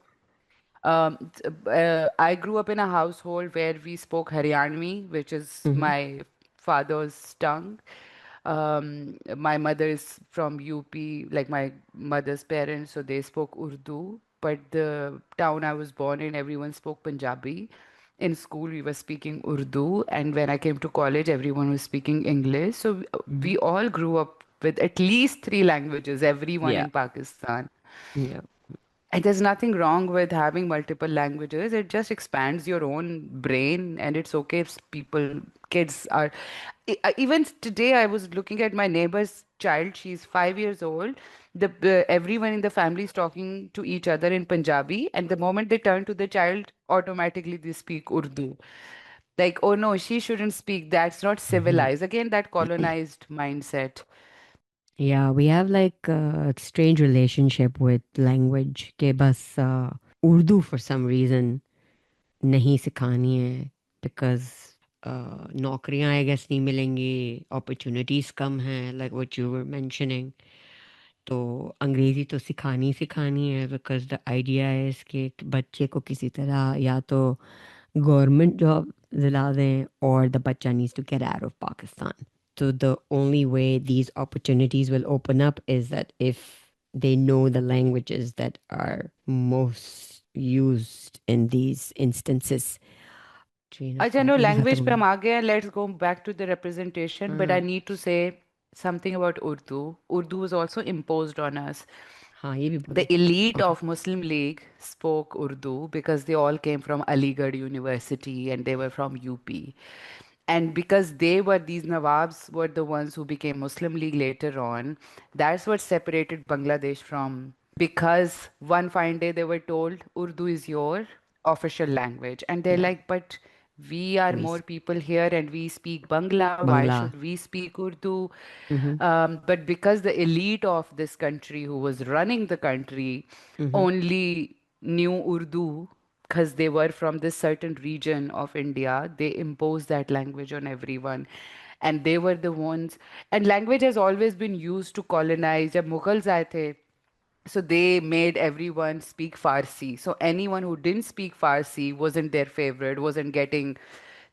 I grew up in a household where we spoke Haryanvi, which is mhm my father's tongue. My mother is from UP, like my mother's parents, so they spoke Urdu. But the town I was born in, everyone spoke Punjabi. In school, we were speaking Urdu, and when I came to college, everyone was speaking English. So we all grew up with at least three languages, everyone yeah in Pakistan. yeah And there's nothing wrong with having multiple languages. It just expands your own brain, and it's okay if kids are. Even today, I was looking at my neighbor's child. She's 5 years old. Everyone in the family is talking to each other in Punjabi, and the moment they turn to the child, automatically they speak Urdu. Like, oh no, she shouldn't speak. That's not Mhm. civilized. Again, that colonized mindset. Yeah, we have like a strange relationship with language के बस Urdu for some reason नहीं सिखानी है because नौकरियां I guess नहीं मिलेंगी opportunities कम हैं like what you were mentioning तो अंग्रेज़ी तो सिखानी है because the idea is कि बच्चे को किसी तरह या तो गवर्नमेंट जॉब दिला दें or the बच्चा needs to get out of Pakistan. So the only way these opportunities will open up is that if they know the languages that are most used in these instances. Train of अच्छा, thought no, मेरी language खत्म पे हो हम गई आ गए हैं. Let's go back to the representation. But I हाँ need to say something about Urdu. Urdu was also imposed on us. हाँ ये भी The बोलो elite okay of Muslim League spoke Urdu because they all came from Aligarh University and they were from UP. And because they were these Nawabs were the ones who became Muslim League later on, that's what separated Bangladesh from. Because one fine day they were told Urdu is your official language, and they're yeah like, but we are we more people here and we speak Bangla. Why Bangla should we speak Urdu? mm-hmm, But because the elite of this country who was running the country mm-hmm, only knew Urdu because they were from this certain region of India, they imposed that language on everyone. And they were the ones, and language has always been used to colonize. जब Mughals आए थे, So they made everyone speak Farsi. So anyone who didn't speak Farsi wasn't their favorite, wasn't getting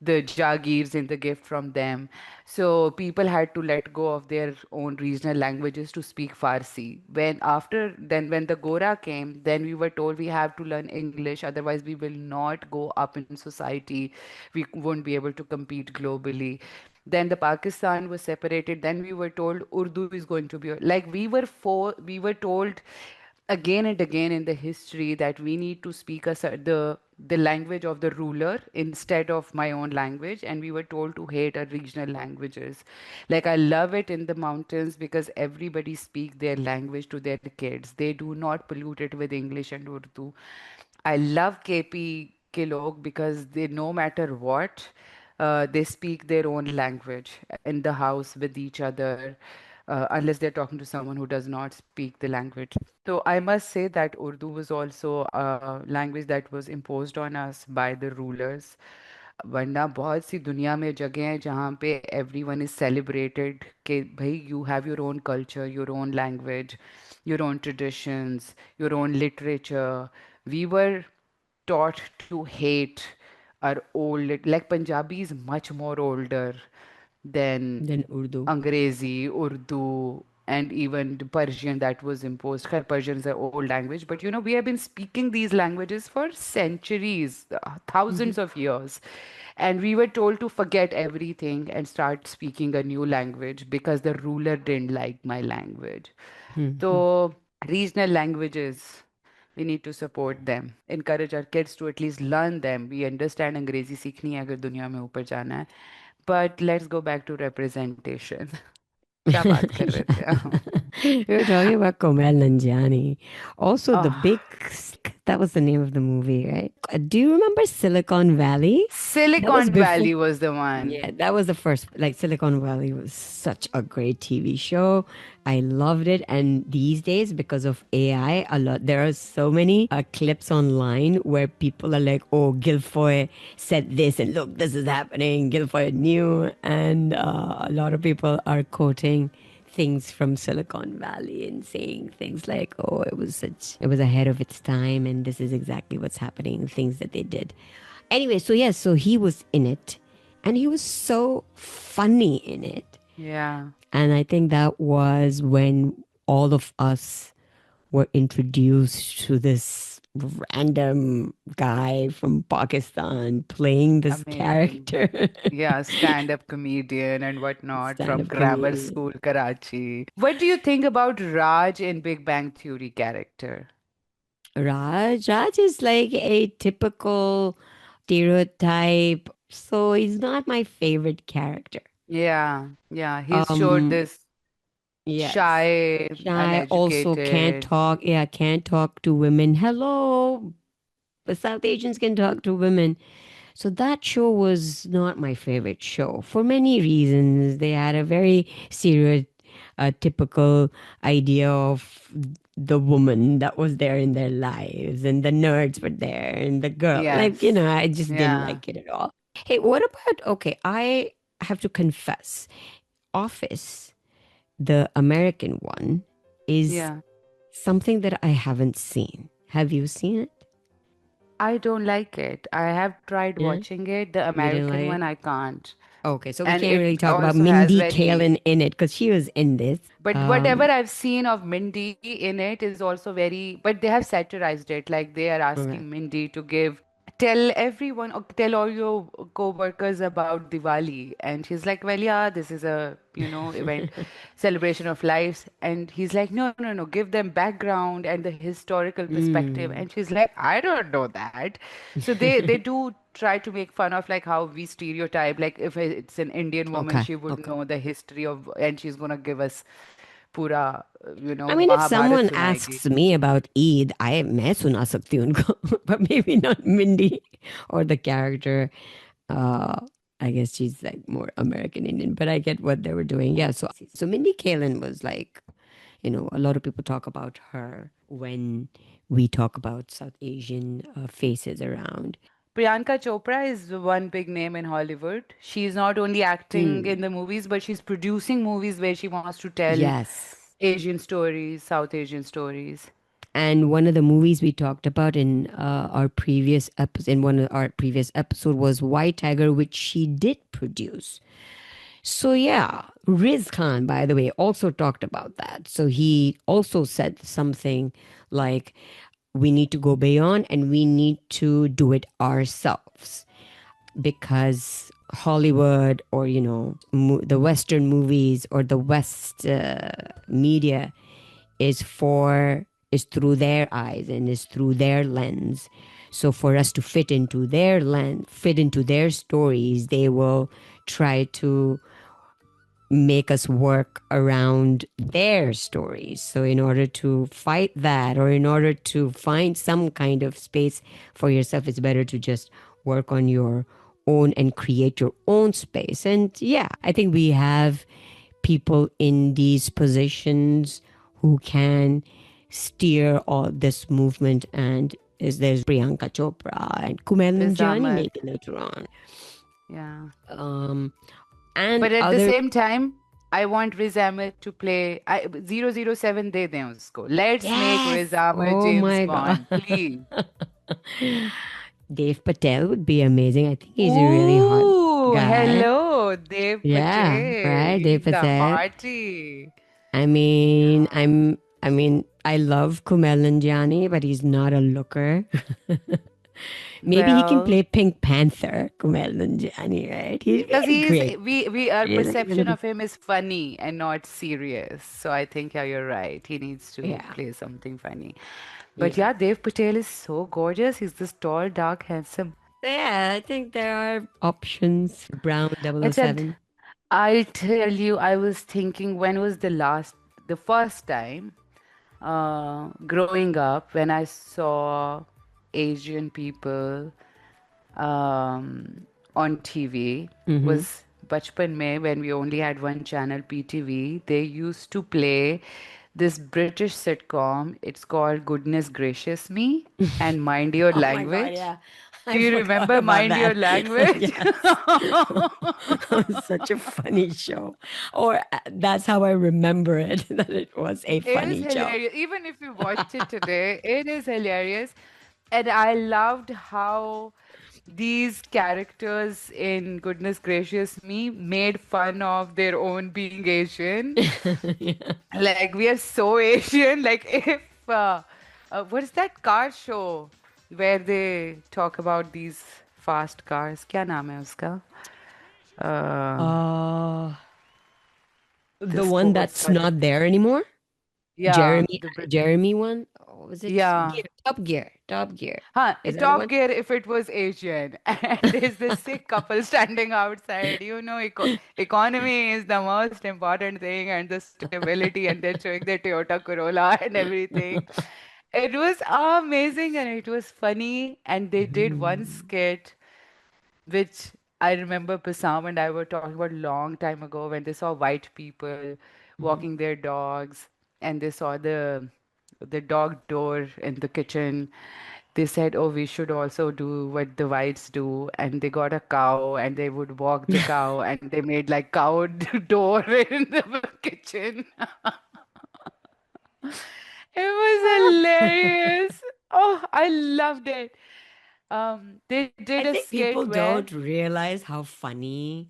the Jagirs in the gift from them. So people had to let go of their own regional languages to speak Farsi. When the Gora came, then we were told we have to learn English, otherwise we will not go up in society. We won't be able to compete globally. Then the Pakistan was separated. Then we were told Urdu is going to be like we were told again and again in the history that we need to speak the language of the ruler instead of my own language, and we were told to hate our regional languages. Like, I love it in the mountains because everybody speak their language to their kids. They do not pollute it with English and Urdu. I love KP Kilok because they, no matter what, they speak their own language in the house with each other, unless they're talking to someone who does not speak the language. So I must say that Urdu was also a language that was imposed on us by the rulers. वरना बहुत सी दुनिया में जगह हैं जहाँ पे everyone is celebrated कि भाई you have your own culture, your own language, your own traditions, your own literature. We were taught to hate our like Punjabi is much more older than Then Urdu. Angrezi, Urdu, and even the Persian that was imposed. Khair, Persian is an old language, but you know, we have been speaking these languages for centuries, thousands of years. And we were told to forget everything and start speaking a new language because the ruler didn't like my language. Mhm. So, regional languages, we need to support them, encourage our kids to at least learn them. We understand अंग्रेजी सीखनी है अगर दुनिया में ऊपर जाना है. But let's go back to representation. क्या बात कर रहे थे हम? We were talking about Komal Nanjiani. Also, The Big Ah, Sick, that was the name of the movie, right? Do you remember Silicon Valley? That was Silicon before. Valley was the one. Yeah, that was the first. Like, Silicon Valley was such a great TV show. I loved it. And these days, because of AI, a lot there are so many clips online where people are like, "Oh, Guilfoyle said this, and look, this is happening." Guilfoyle knew, and a lot of people are quoting things from Silicon Valley and saying things like, "Oh, it was ahead of its time, and this is exactly what's happening." Things that they did. Anyway, so yes, so he was in it, and he was so funny in it. Yeah. And I think that was when all of us were introduced to this random guy from Pakistan playing this Amazing. character, Yeah, stand-up comedian and whatnot stand from up Grammar comedian. School, Karachi. What do you think about Raj in Big Bang Theory character? Raj is like a typical stereotype. So he's not my favorite character. Yeah, he's showed Um, this yes. shy, Shy, also can't uneducated. talk. Yeah, can't talk to women. Hello, the South Asians can talk to women. So that show was not my favorite show for many reasons. They had a very serious, typical idea of the woman that was there in their lives, and the nerds were there, and the girl. Like, Yes. I just didn't Yeah. like it at all. Hey, what about, okay, I have to confess, Office, the American one, is Yeah. something that I haven't seen. Have you seen it? I don't like it. I have tried Yeah. watching it. The You didn't American like one, it? I can't. Okay, so we And can't it really talk about also has Mindy very, Kaling in it because she was in this. but whatever I've seen of Mindy in it is also very, but they have satirized it. Like they are Correct. asking Mindy to tell everyone, or tell all your co-workers about Diwali. And she's like, well, yeah, this is a, event, celebration of lives. And he's like, no, no, no, give them background and the historical perspective. Mm. And she's like, I don't know that. So they do try to make fun of like how we stereotype, like if it's an Indian woman, Okay, she would okay. know the history of, and she's gonna give us pura, I mean, if Mahabharat someone sunayegi. asks me about Eid, मैं सुना सकती हूँ उनको, but maybe not Mindy or the character. Uh, I guess she's like more American Indian, but I get what they were doing. Yeah, so Mindy Kaling was like, a lot of people talk about her when we talk about South Asian faces around. Priyanka Chopra is one big name in Hollywood. She's not only acting Mm. in the movies, but she's producing movies where she wants to tell Yes. Asian stories, South Asian stories. And one of the movies we talked about in our previous episode, in one of our previous episode, was White Tiger, which she did produce. So yeah, Riz Khan, by the way, also talked about that. So he also said something like, we need to go beyond and we need to do it ourselves, because Hollywood, or the Western movies, or the West media is through their eyes and is through their lens. So for us to fit into their lens, fit into their stories, they will try to make us work around their stories. So, in order to fight that, or in order to find some kind of space for yourself, it's better to just work on your own and create your own space. And yeah, I think we have people in these positions who can steer all this movement. And there's Priyanka Chopra and Kumail Riz Nanjiani Ahmed. maybe later on. Yeah. And But at the other, same time, I want Riz Ahmed to play 007 दे दें उसको. Let's make yes, Riz Ahmed oh James my God. Bond, please. Dave Patel would be amazing. I think he's a really hot Ooh, guy. hello, Dev Yeah, Patel. right, Dave He's a Patel. hearty. I love Kumail Nanjiani, but he's not a looker. Maybe he can Well, play Pink Panther, Kumail Nanjiani, right? He's because really he's great. we our He's like perception of him is funny and not serious. So I think yeah, you're right. He needs to yeah, play something funny. But yeah. yeah, Dev Patel is so gorgeous. He's this tall, dark, handsome. So yeah, I think there are options. Brown I said, 007. I'll tell you, I was thinking when was the first time growing up when I saw Asian people on TV was Bachpan Mein, when we only had one channel, PTV. They used to play this British sitcom. It's called Goodness Gracious Me and Mind Your Oh my God, Language. yeah. Do I you forgot remember about Mind Your that. Language? Yes. It was such a funny show. Or that's how I remember it, that it was a It is funny show. hilarious. Even if you watch it today, it is hilarious. And I loved how these characters in Goodness Gracious Me made fun of their own being Asian. Yeah. Like, we are so Asian. Like, if, what is that car show where they talk about these fast cars? क्या नाम है उसका? Uh, The the one sports that's वाले. not there anymore? Yeah, Jeremy Jeremy one? What was it? yeah. Gear, Top Gear. Top Gear. Huh, Is that the Top one? Gear if it was Asian. And there's this sick couple standing outside. You know, economy is the most important thing and the stability, and they're showing their Toyota Corolla and everything. It was amazing and it was funny. And they did one skit which I remember Passam and I were talking about long time ago when they saw white people walking their dogs and they saw the dog door in the kitchen. They said, "Oh, we should also do what the whites do," and they got a cow and they would walk the cow and they made like cow door in the kitchen. It was hilarious. Oh, I loved it. They I did a think people skit where don't realize how funny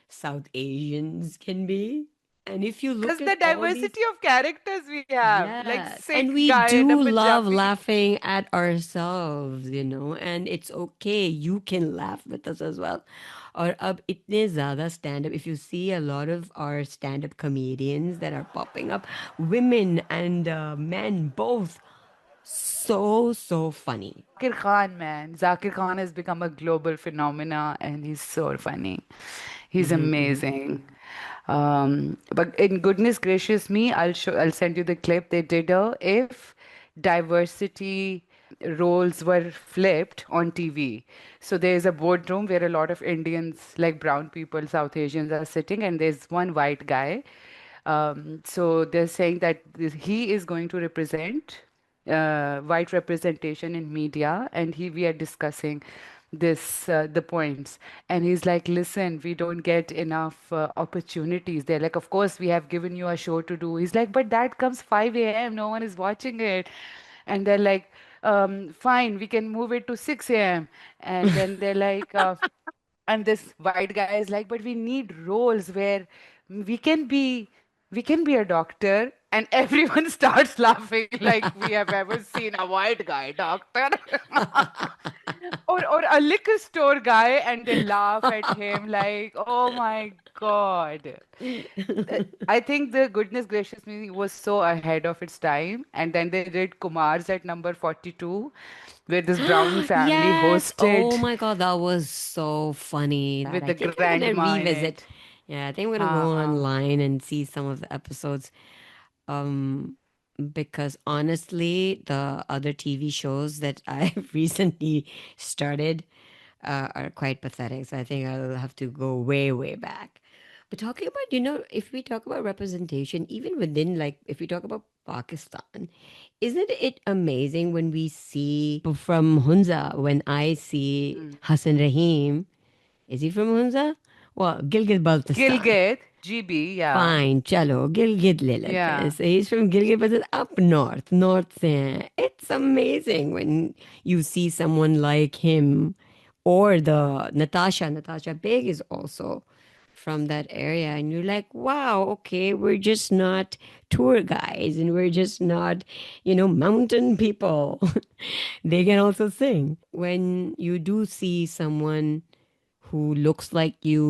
South Asians can be. And if you because look at the all these, diversity of characters we have, like yes, and sick we guy in a do love Punjabi. laughing at ourselves, and it's okay. You can laugh with us as well. Or ab itne zyada stand-up. If you see a lot of our stand-up comedians that are popping up, women and men both, so funny. Zakir Khan, man. Zakir Khan has become a global phenomena and he's so funny. He's amazing. But in goodness gracious me, I'll send you the clip. They did a if diversity roles were flipped on TV. So there's a boardroom where a lot of Indians, like brown people, South Asians are sitting, and there's one white guy. So they're saying that he is going to represent white representation in media, and we are discussing the points, and he's like, listen, we don't get enough opportunities. They're like, of course we have given you a show to do. He's like, but that comes 5 a.m., no one is watching it. and they're like, fine, we can move it to 6 a.m. And then they're like, and this white guy is like, but we need roles where we can be we can be a doctor, and everyone starts laughing like we have ever seen a white guy doctor. Or a liquor store guy, and they laugh at him like, oh my God. I think the Goodness Gracious Me was so ahead of its time. And then they did Kumar's at number 42, where this brownie family Yes. hosted Oh my God, that was so funny. That with I the think I'm gonna grandma in revisit. it. Yeah, I think I'm gonna go Huh. online and see some of the episodes. Um, because honestly, the other TV shows that I've recently started are quite pathetic. So I think I'll have to go way, way back. But talking about, if we talk about representation, even within, like, if we talk about Pakistan, isn't it amazing when we see from Hunza, when I see Mm. Hassan Rahim, is he from Hunza? Well, Gilgit Baltistan. Gilgit, GB, yeah. Fine, chalo, Gilgit le lete hain. Yeah. So he's from Gilgit, but up north, north se hain. It's amazing when you see someone like him, or the Natasha Beg is also from that area, and you're like, wow, okay, we're just not tour guides, and we're just not, mountain people. They can also sing. When you do see someone who looks like you,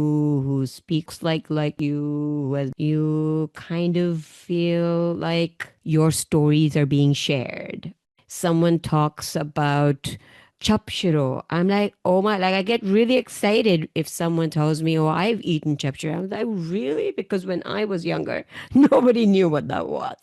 who speaks like you, you kind of feel like your stories are being shared. Someone talks about chapshiro. I'm like, oh my, like I get really excited if someone tells me, oh, I've eaten chapshiro. I'm like, really? Because when I was younger, nobody knew what that was.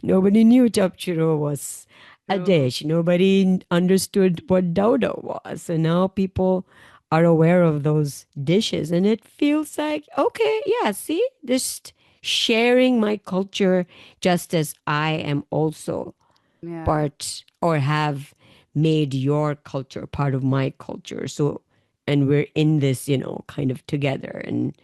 Nobody knew chapchuro was a True. dish. Nobody understood what dauda was. So now people are aware of those dishes, and it feels like, okay, yeah, see, just sharing my culture, just as I am also Yeah. part, or have made your culture part of my culture. So, and we're in this, kind of together. And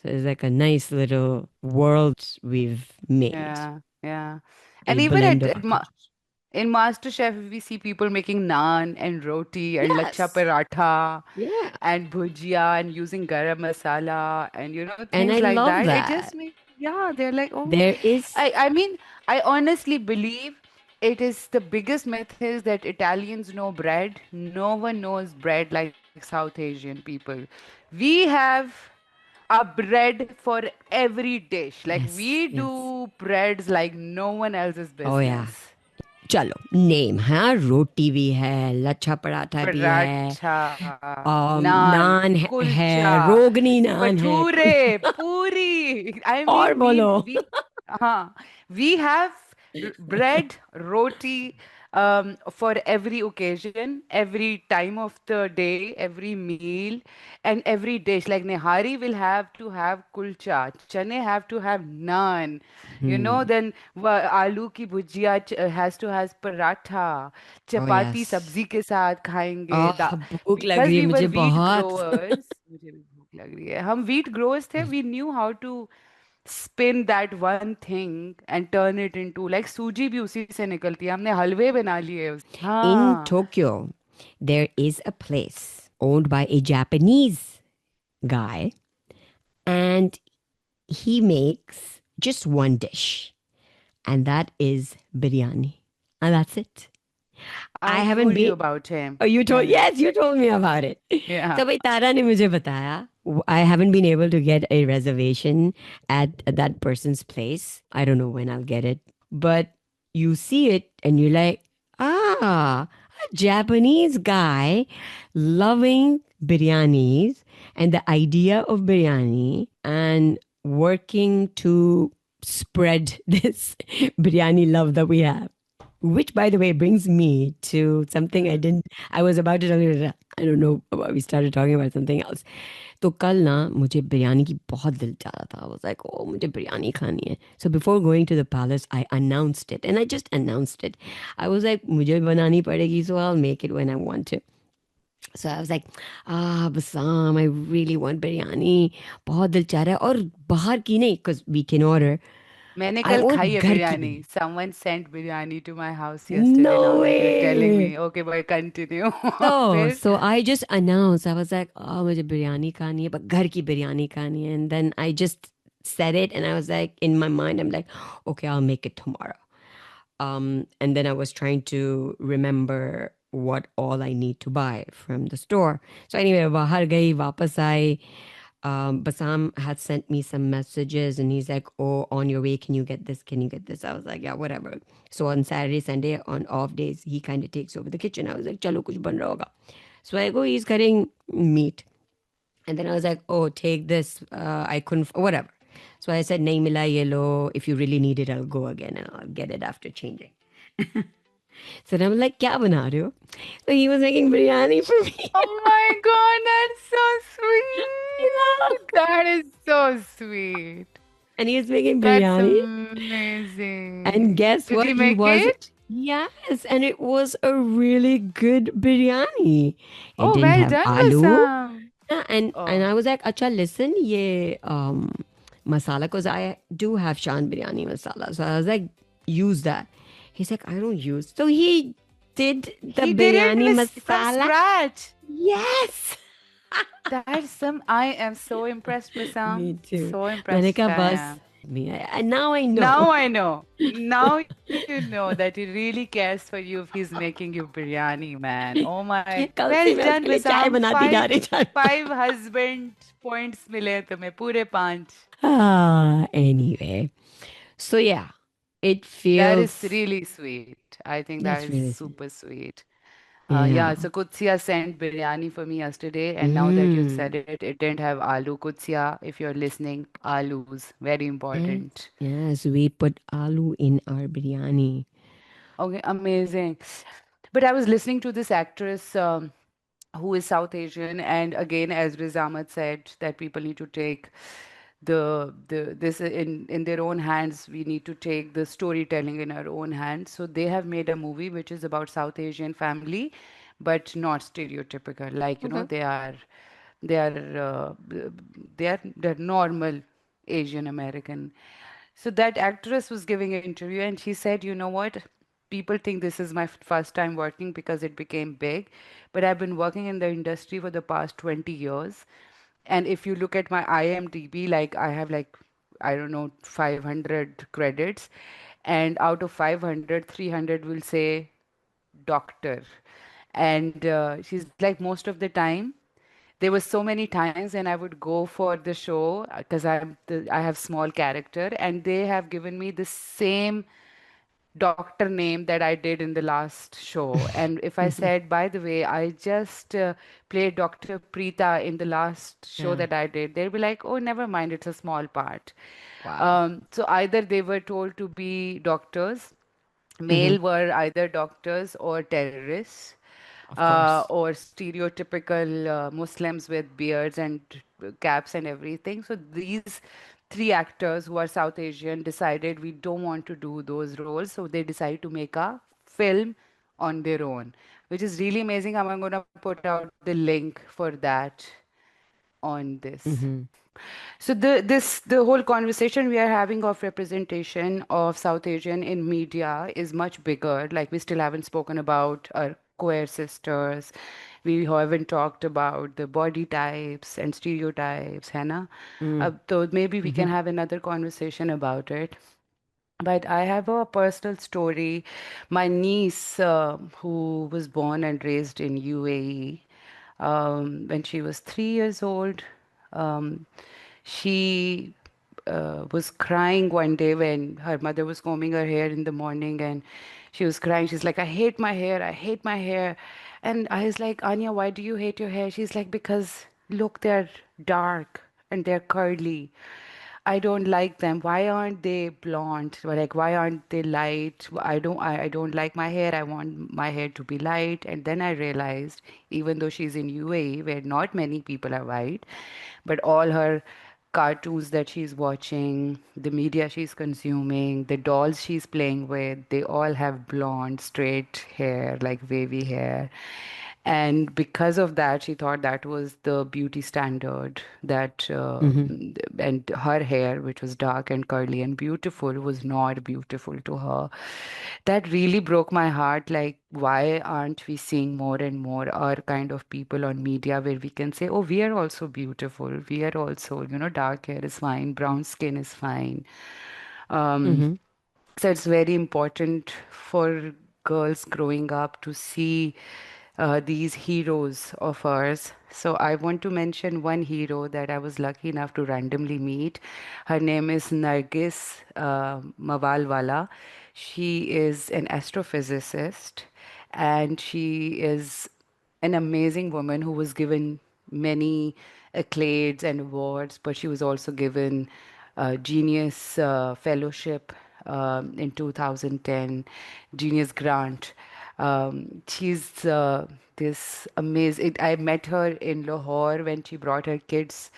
so it's like a nice little world we've made, Yeah. Yeah. a And even blend of our cultures. in MasterChef, we see people making naan and roti and lacha Yes. paratha Yeah. and bhujia and using garam masala and And things I like love that. It just that. makes, yeah, they're like, oh, There is, I mean, I honestly believe it is the biggest myth is that Italians know bread. No one knows bread like South Asian people. We have a bread for every dish. Like we yes, yes. do breads like no one else's Oh, yeah. business. चलो name है रोटी भी है लच्छा पराठा भी है Paratha, naan, नान है kulcha, रोगनी नान है bhature, puri. I और mean, बोलो we have bread, roti, for every occasion, every time of the day, every meal, and every dish. Like Nehari will have to have kulcha, chane have to have naan. Then aloo ki bhujia has to has paratha, oh chapati yes sabzi के साथ खाएंगे ओह भूख लग because रही है we were मुझे wheat बहुत growers. मुझे भी भूख लग रही है. हम wheat growers थे. We knew how to spin that one thing and turn it into like सूजी भी उसी से निकलती है. हमने हलवे बना लिए in हाँ. Tokyo there is a place owned by a Japanese guy, and he makes just one dish, and that is biryani, and that's it. I I haven't told you been. about him. Oh, you told, Yeah. yes, you told me about it. Yeah. So, भाई तारा ने मुझे बताया. I haven't been able to get a reservation at that person's place. I don't know when I'll get it. But you see it and you're like, a Japanese guy loving biryanis and the idea of biryani and working to spread this biryani love that we have. Which, by the way, brings me to something I Mm. didn't. I was about to tell you. I don't know. We started talking about something else. तो कल ना मुझे बिरयानी की बहुत दिल चाह रहा था. I was like, oh, मुझे बिरयानी खानी है. So before going to the palace, I announced it, and I just announced it. I was like, मुझे बनानी पड़ेगी, so I'll make it when I want to. So I was like, Basam, I really want biryani. बहुत दिल चाह रहा है और बाहर की नहीं, because we can order. मैंने I कल want खाई है घर की biryani. Biryani. Someone sent biryani to my house yesterday. Now No that you're telling me. way. Okay, but continue. Oh, फिर so I just announced. I was like, oh, मुझे बिरयानी खानी है, but घर की बिरयानी खानी है. And then I just said it, and I was like, in my mind, I'm like, okay, I'll make it tomorrow. And then I was trying to remember what all I need to buy from the store. So anyway, bahar gayi, wapas aayi. Basam had sent me some messages and he's like, oh, on your way, can you get this? Can you get this? I was like, yeah, whatever. So on Saturday, Sunday, on off days, he kind of takes over the kitchen. I was like, chalo, kuch ban raha hoga. So I go, he's cutting meat. And then I was like, oh, take this. I couldn't, whatever. So I said, nahi mila yellow. If you really need it, I'll go again and I'll get it after changing. So then I'm like, kya bana rahe ho? So he was making biryani for me. Oh my God, that's so Yeah. sweet. That is so sweet. And he was making That's biryani. And amazing. guess Did he what? He make was, it? yes, and it was a really good biryani. It Oh, didn't well have done, aloo. Basam. Yeah, and Oh, I was like, acha, listen, ye masala, because I do have Shan biryani masala. So I was like, use that. He's like, I don't use. So he did the he did it biryani from masala. scratch. Yes. That's some. I am so impressed, Me Basam. too. So मैंने impressed कहा I बस am. me. And now I know. Now I know. Now you know that he really cares for you if he's making you biryani, man. Oh my. कल से Well मैं done, उसके लिए चाय Basam. बनाती जा रही थी. Five husband points मिले तुम्हें पूरे 5. Anyway, so yeah, it That is feels really sweet. I think that that's is really sweet. super sweet. Yeah. Yeah, so Kutsia sent biryani for me yesterday, and now that you've Mm. said it, it didn't have aloo. Kutsia, if you're listening, aloos, very Yes. important. Yes, we put aloo in our biryani. Okay, amazing. But I was listening to this actress who is South Asian, and again, as Riz Ahmed said, that people need to take the this in their own hands. We need to take the storytelling in our own hands. So they have made a movie which is about South Asian family, but not stereotypical. Like, Okay. they are they're normal Asian American. So that actress was giving an interview and she said, you know what? People think this is my first time working because it became big, but I've been working in the industry for the past 20 years. And if you look at my IMDb, like I have like, I don't know, 500 credits, and out of 500, 300 will say doctor. And she's like, most of the time, there were so many times when I would go for the show because I have small character, and they have given me the same doctor name that I did in the last show. And if I said, by the way, I just played Dr. Preeta in the last show Yeah. that I did, they'll be like, oh, never mind, it's a small part. Wow. So either they were told to be doctors, Mm-hmm. male were either doctors or terrorists, Of course. or stereotypical Muslims with beards and caps and everything. So these three actors who are South Asian decided we don't want to do those roles. So they decided to make a film on their own, which is really amazing. I'm going to put out the link for that on this. Mm-hmm. So the whole conversation we are having of representation of South Asian in media is much bigger. Like we still haven't spoken about our queer sisters. We haven't talked about the body types and stereotypes, Hannah. Mm. So maybe we Mm-hmm. can have another conversation about it. But I have a personal story. My niece, who was born and raised in UAE, when she was 3 years old, um, she was crying one day when her mother was combing her hair in the morning, and she was crying. She's like, I hate my hair. I hate my hair. And I was like, Anya, why do you hate your hair? She's like, because look, they're dark and they're curly. I don't like them. Why aren't they blonde? Or like, why aren't they light? I don't like my hair. I want my hair to be light. And then I realized, even though she's in UAE, where not many people are white, but all her cartoons that she's watching, the media she's consuming, the dolls she's playing with, they all have blonde, straight hair, like wavy hair. And because of that, she thought that was the beauty standard. Mm-hmm. And her hair, which was dark and curly and beautiful, was not beautiful to her. That really broke my heart. Like, why aren't we seeing more and more our kind of people on media where we can say, oh, we are also beautiful. We are also, dark hair is fine, brown skin is fine. Um, Mm-hmm. so it's very important for girls growing up to see these heroes of ours. So I want to mention one hero that I was lucky enough to randomly meet. Her name is Nargis Mawalwala. She is an astrophysicist, and she is an amazing woman who was given many accolades and awards, but she was also given a Genius Fellowship in 2010, Genius Grant. She's this amazing. I met her in Lahore when she brought her kids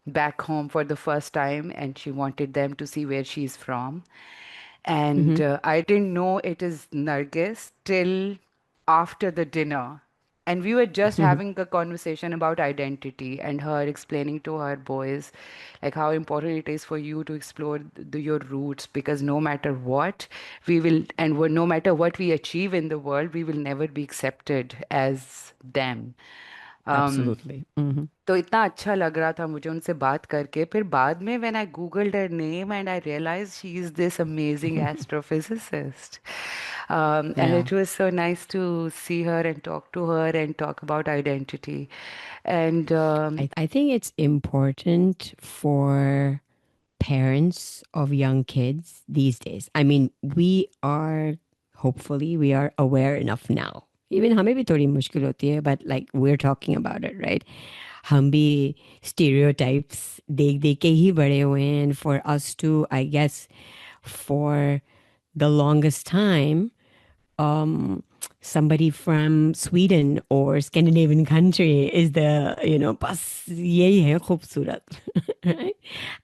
back home for the first time, and she wanted them to see where she's from. And Mm-hmm. I didn't know it is Nargis till after the dinner. And we were just having a conversation about identity and her explaining to her boys like how important it is for you to explore your roots, because no matter what we will and no matter what we achieve in the world, we will never be accepted as them. Um, Absolutely. Mm-hmm. तो इतना अच्छा लग रहा था मुझे उनसे बात करके. फिर बाद में when I googled her name and I realized she is this amazing astrophysicist. And Yeah. it was so nice to see her and talk to her and talk about identity. And I think it's important for parents of young kids these days. I mean, hopefully, we are aware enough now. Even हमें भी थोड़ी मुश्किल होती है, but like we're talking about it, right? हम भी stereotypes देख देख के ही बड़े हुए हैं, and for us to, I guess, for the longest time, um, somebody from Sweden or Scandinavian country is बस यही है खूबसूरत, right?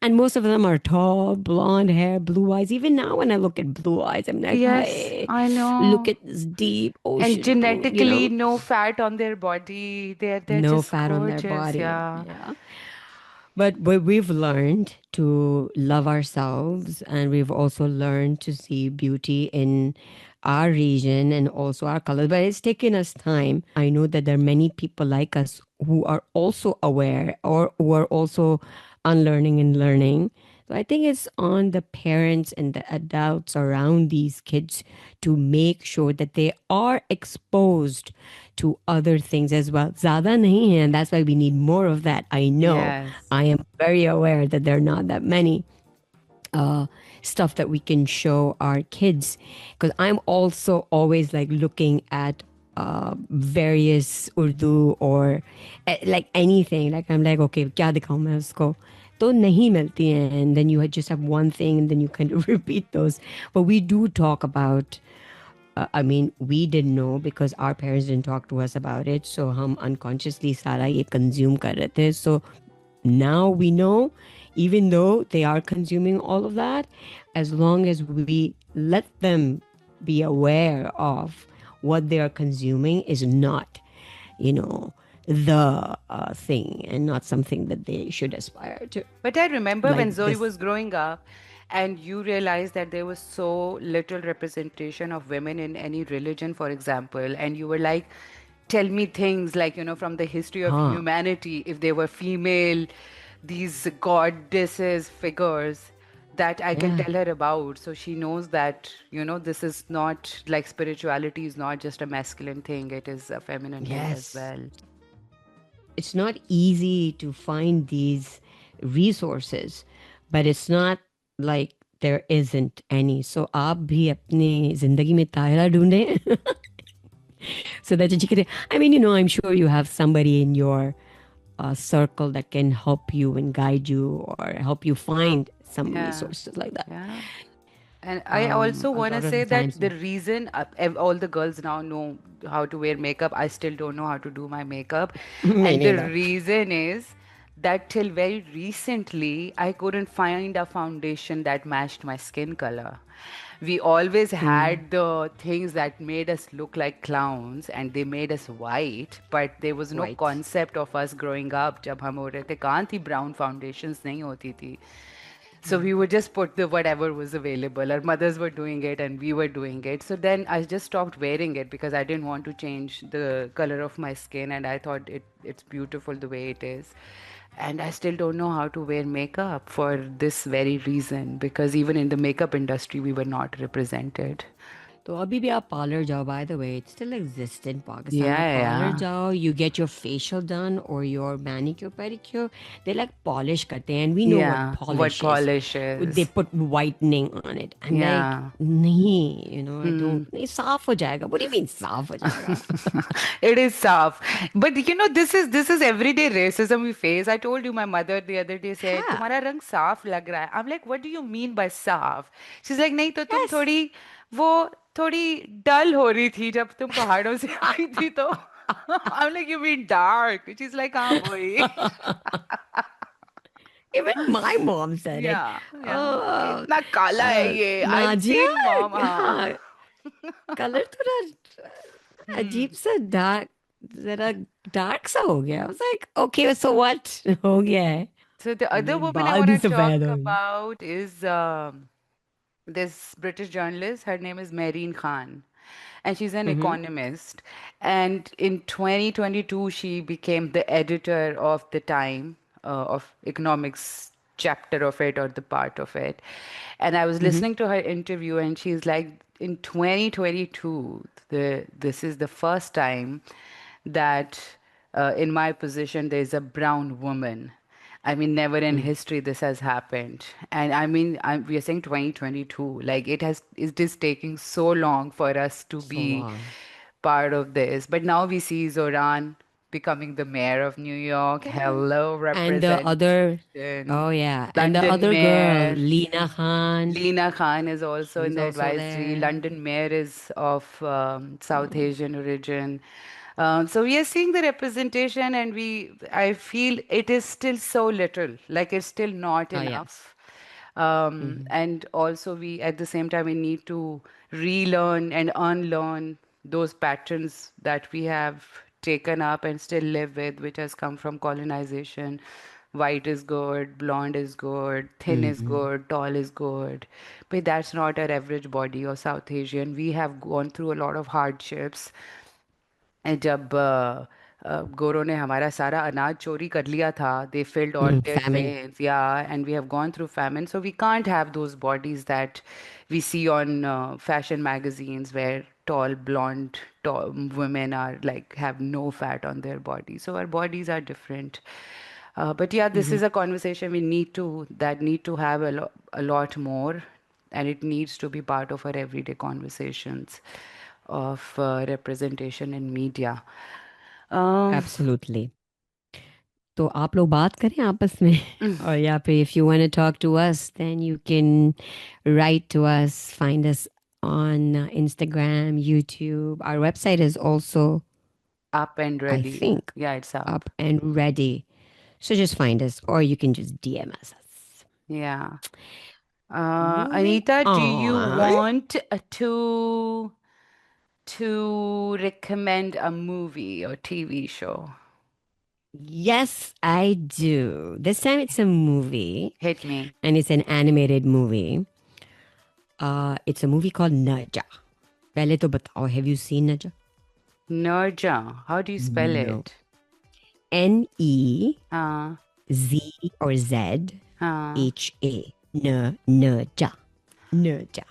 And most of them are tall, blonde hair, blue eyes. Even now, when I look at blue eyes, I'm like, yes, hey, I look know. at this deep And ocean blue, genetically, no fat on their body. They're no just fat on their gorgeous. body. Yeah. Yeah. But we've learned to love ourselves, and we've also learned to see beauty in our region and also our colors. But it's taken us time. I know that there are many people like us who are also aware or who are also unlearning and learning. So I think it's on the parents and the adults around these kids to make sure that they are exposed to other things as well. Zyada nahi hai, and that's why we need more of that. I know. Yes. I am very aware that there are not that many stuff that we can show our kids, because I'm also always like looking at various Urdu or like anything. Like I'm like, okay, क्या दिखाऊं मैं उसको? तो नहीं मिलती हैं, and then you just have one thing and then you kind of repeat those. But we do talk about I mean, we didn't know because our parents didn't talk to us about it. So hum unconsciously सारा ये consume कर रहे थे. So now we know, even though they are consuming all of that, as long as we let them be aware of what they are consuming is not, the thing and not something that they should aspire to. But I remember when Like Zoe this. was growing up and you realized that there was so little representation of women in any religion, for example, and you were like, tell me things like, from the history of Huh. humanity, if they were female, these goddesses figures that I can Yeah. tell her about. So she knows that, this is not like spirituality is not just a masculine thing, it is a feminine thing as Yes. well. It's not easy to find these resources, but it's not like there isn't any. So आप भी अपनी जिंदगी में तायरा ढूंढें so that you can. I mean, I'm sure you have somebody in your circle that can help you and guide you or help you find some Yeah. resources like that. Yeah. And I also A want to lot of say the that times. the reason all the girls now know how to wear makeup, I still don't know how to do my makeup. Me And the neither. reason is that till very recently, I couldn't find a foundation that matched my skin color. We always had the things that made us look like clowns and they made us white, but there was no White. concept of us growing up. जब हम हो रहे थे कहाँ थी brown foundations नहीं होती थी. So we would just put the whatever was available. Our mothers were doing it and we were doing it. So then I just stopped wearing it because I didn't want to change the color of my skin and I thought it's beautiful the way it is. And I still don't know how to wear makeup for this very reason because even in the makeup industry we were not represented. तो अभी भी आप parlour जाओ, by the way, it still exists in Pakistan. Yeah, आप parlour yeah. जाओ, you get your facial done or your manicure pedicure, they like polish करते हैं, and we know Yeah, what what polish polish is. They is. put whitening on it. I'm Yeah. like, नहीं, you know, I don't, नहीं साफ हो जाएगा. What do you mean साफ हो जाएगा? It is soft. But you know, this is everyday racism we face. I told you my mother the other day said, हाँ, तुम्हारा रंग साफ लग रहा है. I'm like, what do you mean by साफ? She's like, नहीं तो तुम yes. थोड़ी डल हो रही थी जब तुम पहाड़ों से आई थी तो. I'm like, you mean dark? She's like, हाँ वही. Even my mom said it. Yeah, yeah. Oh, कितना काला है ये. I've Nadia, seen mom. हाँ. हाँ, कलर थोड़ा अजीब सा डार्क, जरा डार्क सा हो गया. I was like, okay, so what? हो गया है. So the other मेरे woman I बाल want भी to सफेद talk हो गए. about is this British journalist. Her name is Mehreen Khan, and she's an economist. And in 2022, she became the editor of the Time of economics chapter of it or the part of it. And I was listening to her interview, and she's like, in 2022, this is the first time that in my position there's a brown woman. I mean, never in history this has happened. And I mean, we are saying 2022. Like it is taking so long for us to So be long. part of this. But now we see Zoran becoming the mayor of New York. Hello, And the other, representation. oh yeah, and the London other girl, mayor. Lena Khan, Lena Khan is also in she's the also advisory. there. London mayor is of South Asian origin. So we are seeing the representation, and I feel it is still so little, like it's still not Oh yeah. enough. And also, we at the same time we need to relearn and unlearn those patterns that we have taken up and still live with, which has come from colonization. White is good, blonde is good, thin is good, tall is good. But that's not our average body or South Asian. We have gone through a lot of hardships. जब गोरों ने हमारा सारा अनाज चोरी कर लिया था, they filled all their Famine. veins, yeah, and we have gone through famine, so we can't have those bodies that we see on fashion magazines where tall tall women are like have no fat on their body. So our bodies are different. But yeah, this is a conversation we need to have a lot more, and it needs to be part of our everyday conversations of representation in media. Absolutely. तो आप लोग बात करें आपस में, और या फिर if you want to talk to us, then you can write to us, find us on Instagram, YouTube. Our website is also, Up and I ready. think, Yeah, it's up. up and ready. So just find us, or you can just DM us. Yeah. Moving Anita, do you on. want to recommend a movie or TV show? Yes, I do. This time it's a movie, Hit me. and it's an animated movie. It's a movie called Naja. पहले तो बताओ, have you seen Naja? Nerja. How do you spell No. it? N-E-Z Uh, or Z uh, H-A. Naja. Naja.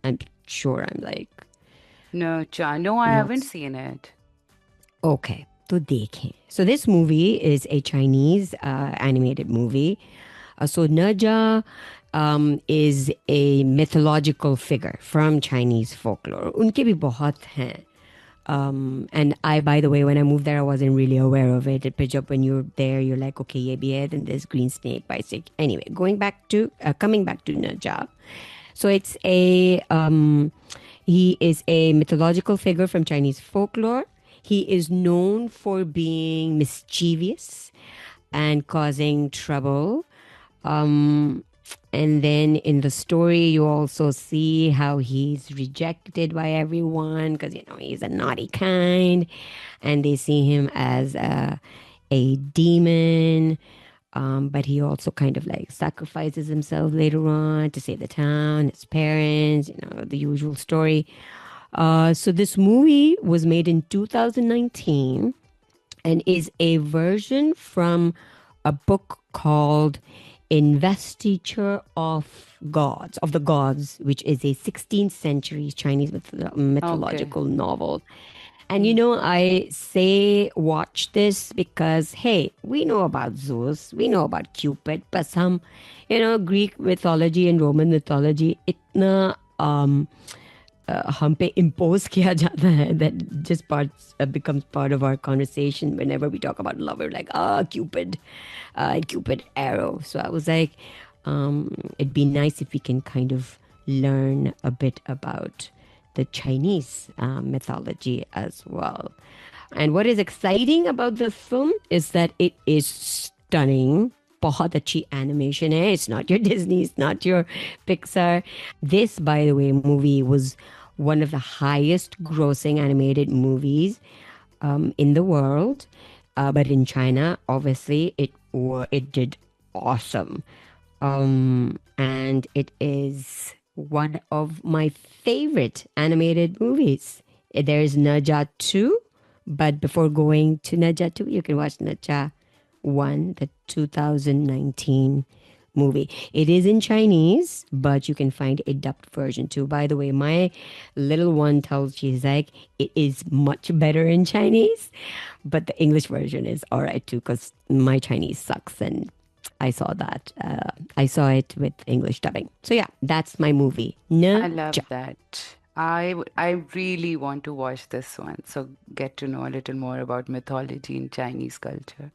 I'm sure I'm like, Nerja. No, I No. haven't seen it. okay, तो देखें. So this movie is a Chinese animated movie. So Naja is a mythological figure from Chinese folklore. उनके भी बहुत हैं. And I, by the way, when I moved there, I wasn't really aware of it. But when you're there, you're like, okay, ye bhi hai, then there's green snake, bicycle. Anyway, coming back to Najab. So it's he is a mythological figure from Chinese folklore. He is known for being mischievous, and causing trouble. Um, and then in the story, you also see how he's rejected by everyone because, he's a naughty kind. And they see him as a demon. But he also kind of like sacrifices himself later on to save the town, his parents, the usual story. So this movie was made in 2019 and is a version from a book called Investiture of the Gods, which is a 16th century Chinese Okay. mythological novel. And Mm. I say watch this because, hey, we know about Zeus, we know about Cupid, but some, Greek mythology and Roman mythology, itna हम पे impose किया जाता है that just becomes part of our conversation whenever we talk about love. We're like, Cupid, Cupid arrow. So I was like, it'd be nice if we can kind of learn a bit about the Chinese mythology as well. And what is exciting about the film is that it is stunning. बहुत अच्छी animation है. It's not your Disney, it's not your Pixar. This, by the way, movie was one of the highest grossing animated movies in the world. But in China, obviously, it did awesome. And it is one of my favorite animated movies. There's Naja 2, but before going to Naja 2, you can watch Naja 1, the 2019 movie. It is in Chinese, but you can find a dubbed version too. By the way, my little one tells she's like, it is much better in Chinese, but the English version is all right too, because my Chinese sucks and I saw that. I saw it with English dubbing. So yeah, that's my movie. I Ne love Ja. that. I really want to watch this one, so get to know a little more about mythology and Chinese culture.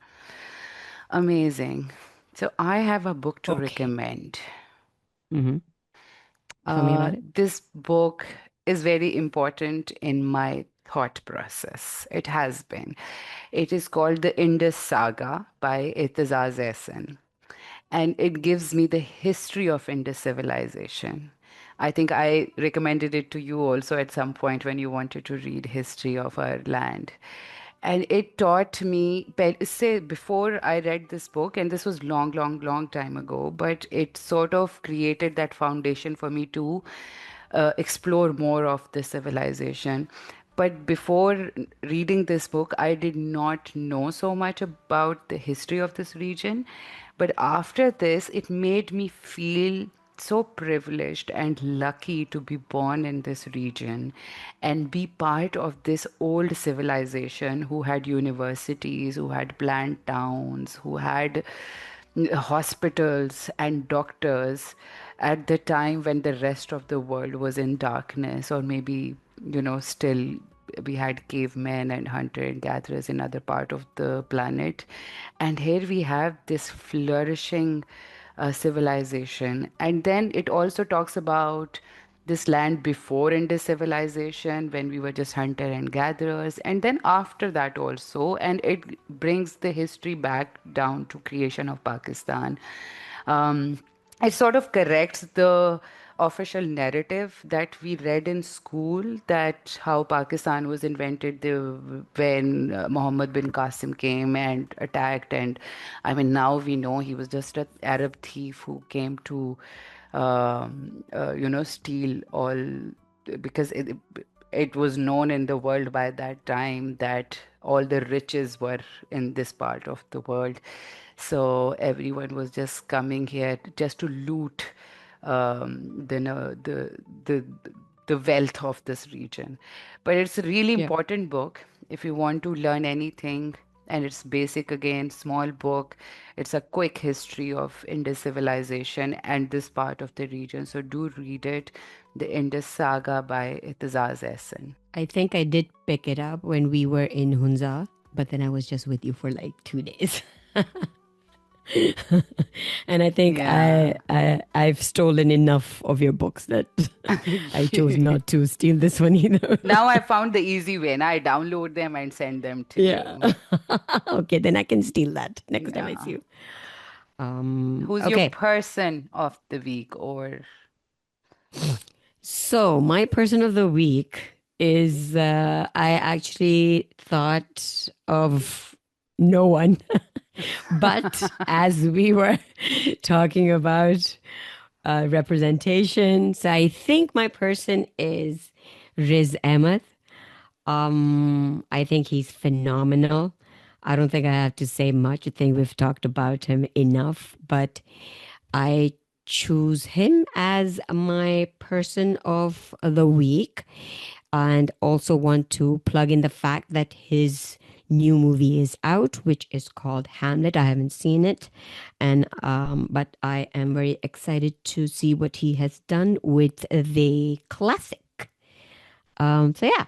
Amazing. So I have a book to Okay. recommend. Hmm. Tell me about it. This book is very important in my thought process. It has been. It is called The Indus Saga by Itazaz Ehsan, and it gives me the history of Indus civilization. I think I recommended it to you also at some point when you wanted to read history of our land. And it taught me, say, before I read this book, and this was long, long, long time ago, but it sort of created that foundation for me to explore more of the civilization. But before reading this book, I did not know so much about the history of this region. But after this, it made me feel so privileged and lucky to be born in this region and be part of this old civilization who had universities, who had planned towns, who had hospitals and doctors at the time when the rest of the world was in darkness, or maybe, still we had cavemen and hunter and gatherers in other part of the planet. And here we have this flourishing civilization. And then it also talks about this land before Indus civilization when we were just hunter and gatherers, and then after that also, and it brings the history back down to creation of Pakistan. um, it sort of corrects the official narrative that we read in school, that how Pakistan was invented when Muhammad bin Qasim came and attacked. And I mean, now we know he was just an Arab thief who came to steal all, because it was known in the world by that time that all the riches were in this part of the world. So everyone was just coming here just to loot the, no- the wealth of this region. But it's a really Yeah. important book if you want to learn anything. And it's basic again, small book. It's a quick history of Indus civilization and this part of the region. So do read it, The Indus Saga by Itazaz Ehsan. I think I did pick it up when we were in Hunza, but then I was just with you for like 2 days. And I think Yeah. I've stolen enough of your books that I chose not to steal this one either. Now I found the easy way. Now I download them and send them to Yeah. you. Okay, then I can steal that next time I see Yeah. you. Who's your Okay. person of the week or So my person of the week is I actually thought of no one. But as we were talking about representation, so I think my person is Riz Ahmed. I think he's phenomenal. I don't think I have to say much. I think we've talked about him enough, but I choose him as my person of the week and also want to plug in the fact that his new movie is out, which is called Hamlet. I haven't seen it, and but I am very excited to see what he has done with the classic. So yeah,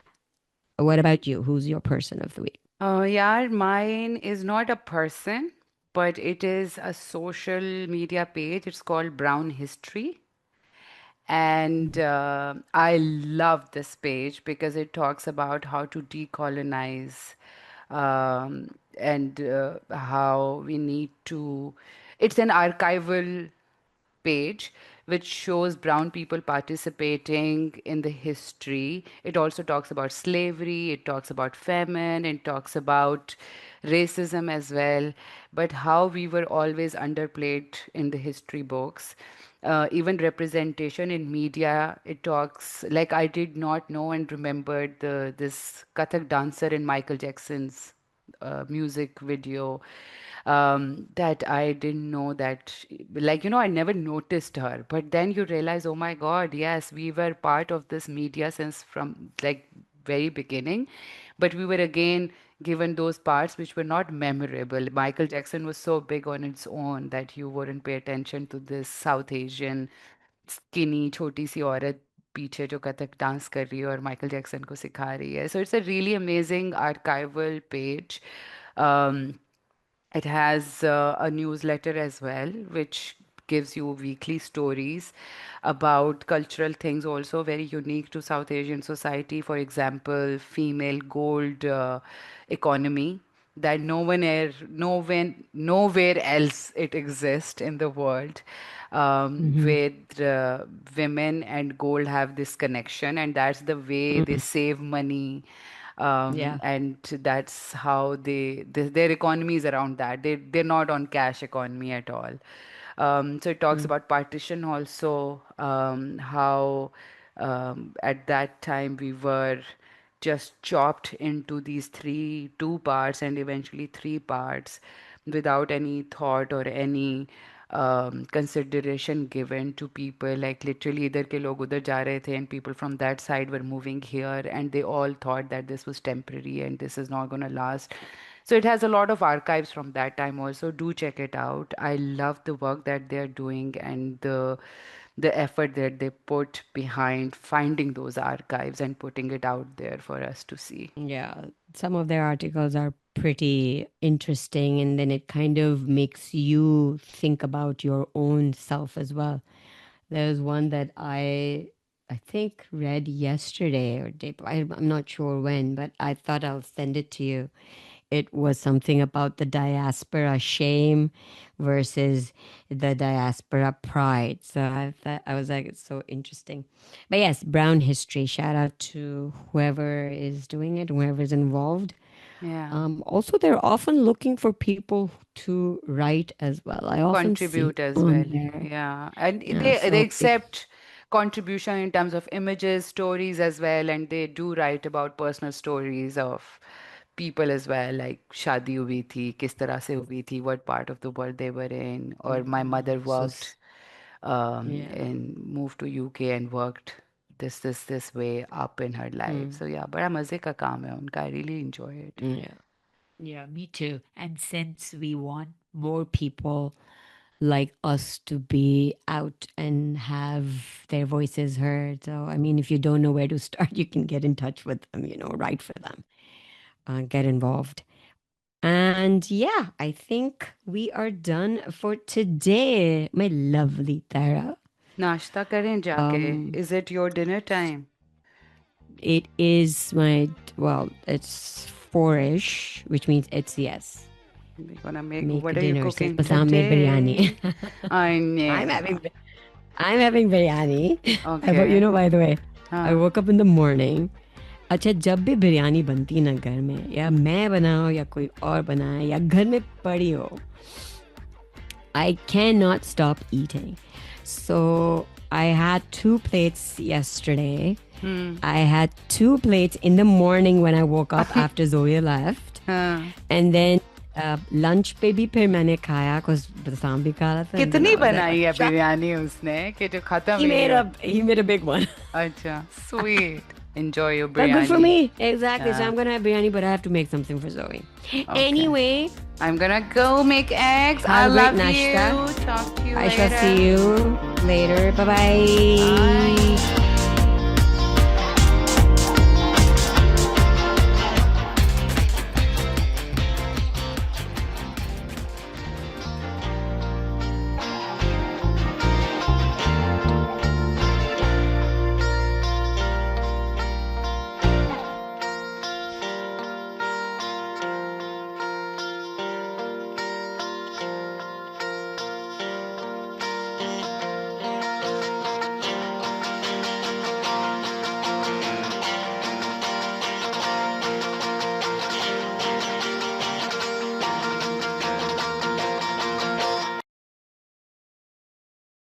what about you? Who's your person of the week? yeah, mine is not a person, but it is a social media page. It's called Brown History. And I love this page because it talks about how to decolonize and how we need to. It's an archival page which shows brown people participating in the history. It also talks about slavery, it talks about famine, it talks about racism as well, but how we were always underplayed in the history books. Even representation in media, it talks like I did not know and remembered this Kathak dancer in Michael Jackson's music video, that I didn't know that, like, I never noticed her. But then you realize, oh my God, yes, we were part of this media since from like very beginning, but we were again given those parts which were not memorable. Michael Jackson was so big on its own that you wouldn't pay attention to this South Asian skinny छोटी सी औरत पीछे जो Kathak dance कर रही है और Michael Jackson को सिखा रही है. So it's a really amazing archival page. It has a newsletter as well, which gives you weekly stories about cultural things, also very unique to South Asian society. For example, female gold economy that nowhere else it exists in the world, Hmm. where women and gold have this connection, and that's the way they Mm, save money, yeah. and that's how their economy is around that. They're not on cash economy at all. So it talks Mm, about partition also, how at that time we were just chopped into these two parts and eventually three parts without any thought or any consideration given to people. Like literally इधर के लोग उधर जा रहे थे and people from that side were moving here and they all thought that this was temporary and this is not going to last. So it has a lot of archives from that time also. Do check it out. I love the work that they're doing and the effort that they put behind finding those archives and putting it out there for us to see. yeah. Some of their articles are pretty interesting, and then it kind of makes you think about your own self as well. There's one that I think read yesterday or day. I'm not sure when, but I thought I'll send it to you. It was something about the diaspora shame versus the diaspora pride. So I thought I was like, it's so interesting. But yes, Brown History. Shout out to whoever is doing it, whoever's involved. Yeah. Also, they're often looking for people to write as well. I often see Contribute as on well. there. Yeah. And Yeah, they so if accept contribution in terms of images, stories as well, and they do write about personal stories of people as well, like शादी हुई थी, किस तरह से हुई थी, what part of the world they were in, or my mother so worked yeah. and moved to UK and worked this way up in her life. Mm, So yeah, बड़ा मजे का काम है उनका. I really enjoy it. yeah. Yeah, me too. And since we want more people, Like us to be out and have their voices heard. So, I mean, if you don't know where to start, you can get in touch with them, write for them, get involved. And yeah, I think we are done for today, my lovely Tara. नाश्ता करें जाके. Is it your dinner time? It is well, it's 4-ish, which means it's yes. We're gonna make. Make What are you dinner. cooking Pasam made today? biryani. I know. I'm having biryani. Okay. You know, by the way, हाँ. I woke up in the morning. अच्छा जब भी बिरयानी बनती ना घर में या मैं बनाऊं या कोई और बनाए या घर में पड़ी हो I cannot stop eating. So I had 2 plates yesterday. I had 2 plates in the morning when I woke up after Zoe left. हाँ. And then lunch पे भी फिर मैंने खाया कुछ बदाम भी खा रहा था. and then कितनी I was like, बनाई है बिरयानी उसने कि जो खत्म he ही made हो? he made a big one. अच्छा. Sweet. Enjoy your But biryani. good for me. Exactly. So Yeah. I'm gonna have biryani, but I have to make something for Zoe. Anyway, I'm gonna go make eggs. I Have a great love nashta. you. Talk to you I later. shall see you later. Bye-bye. Bye.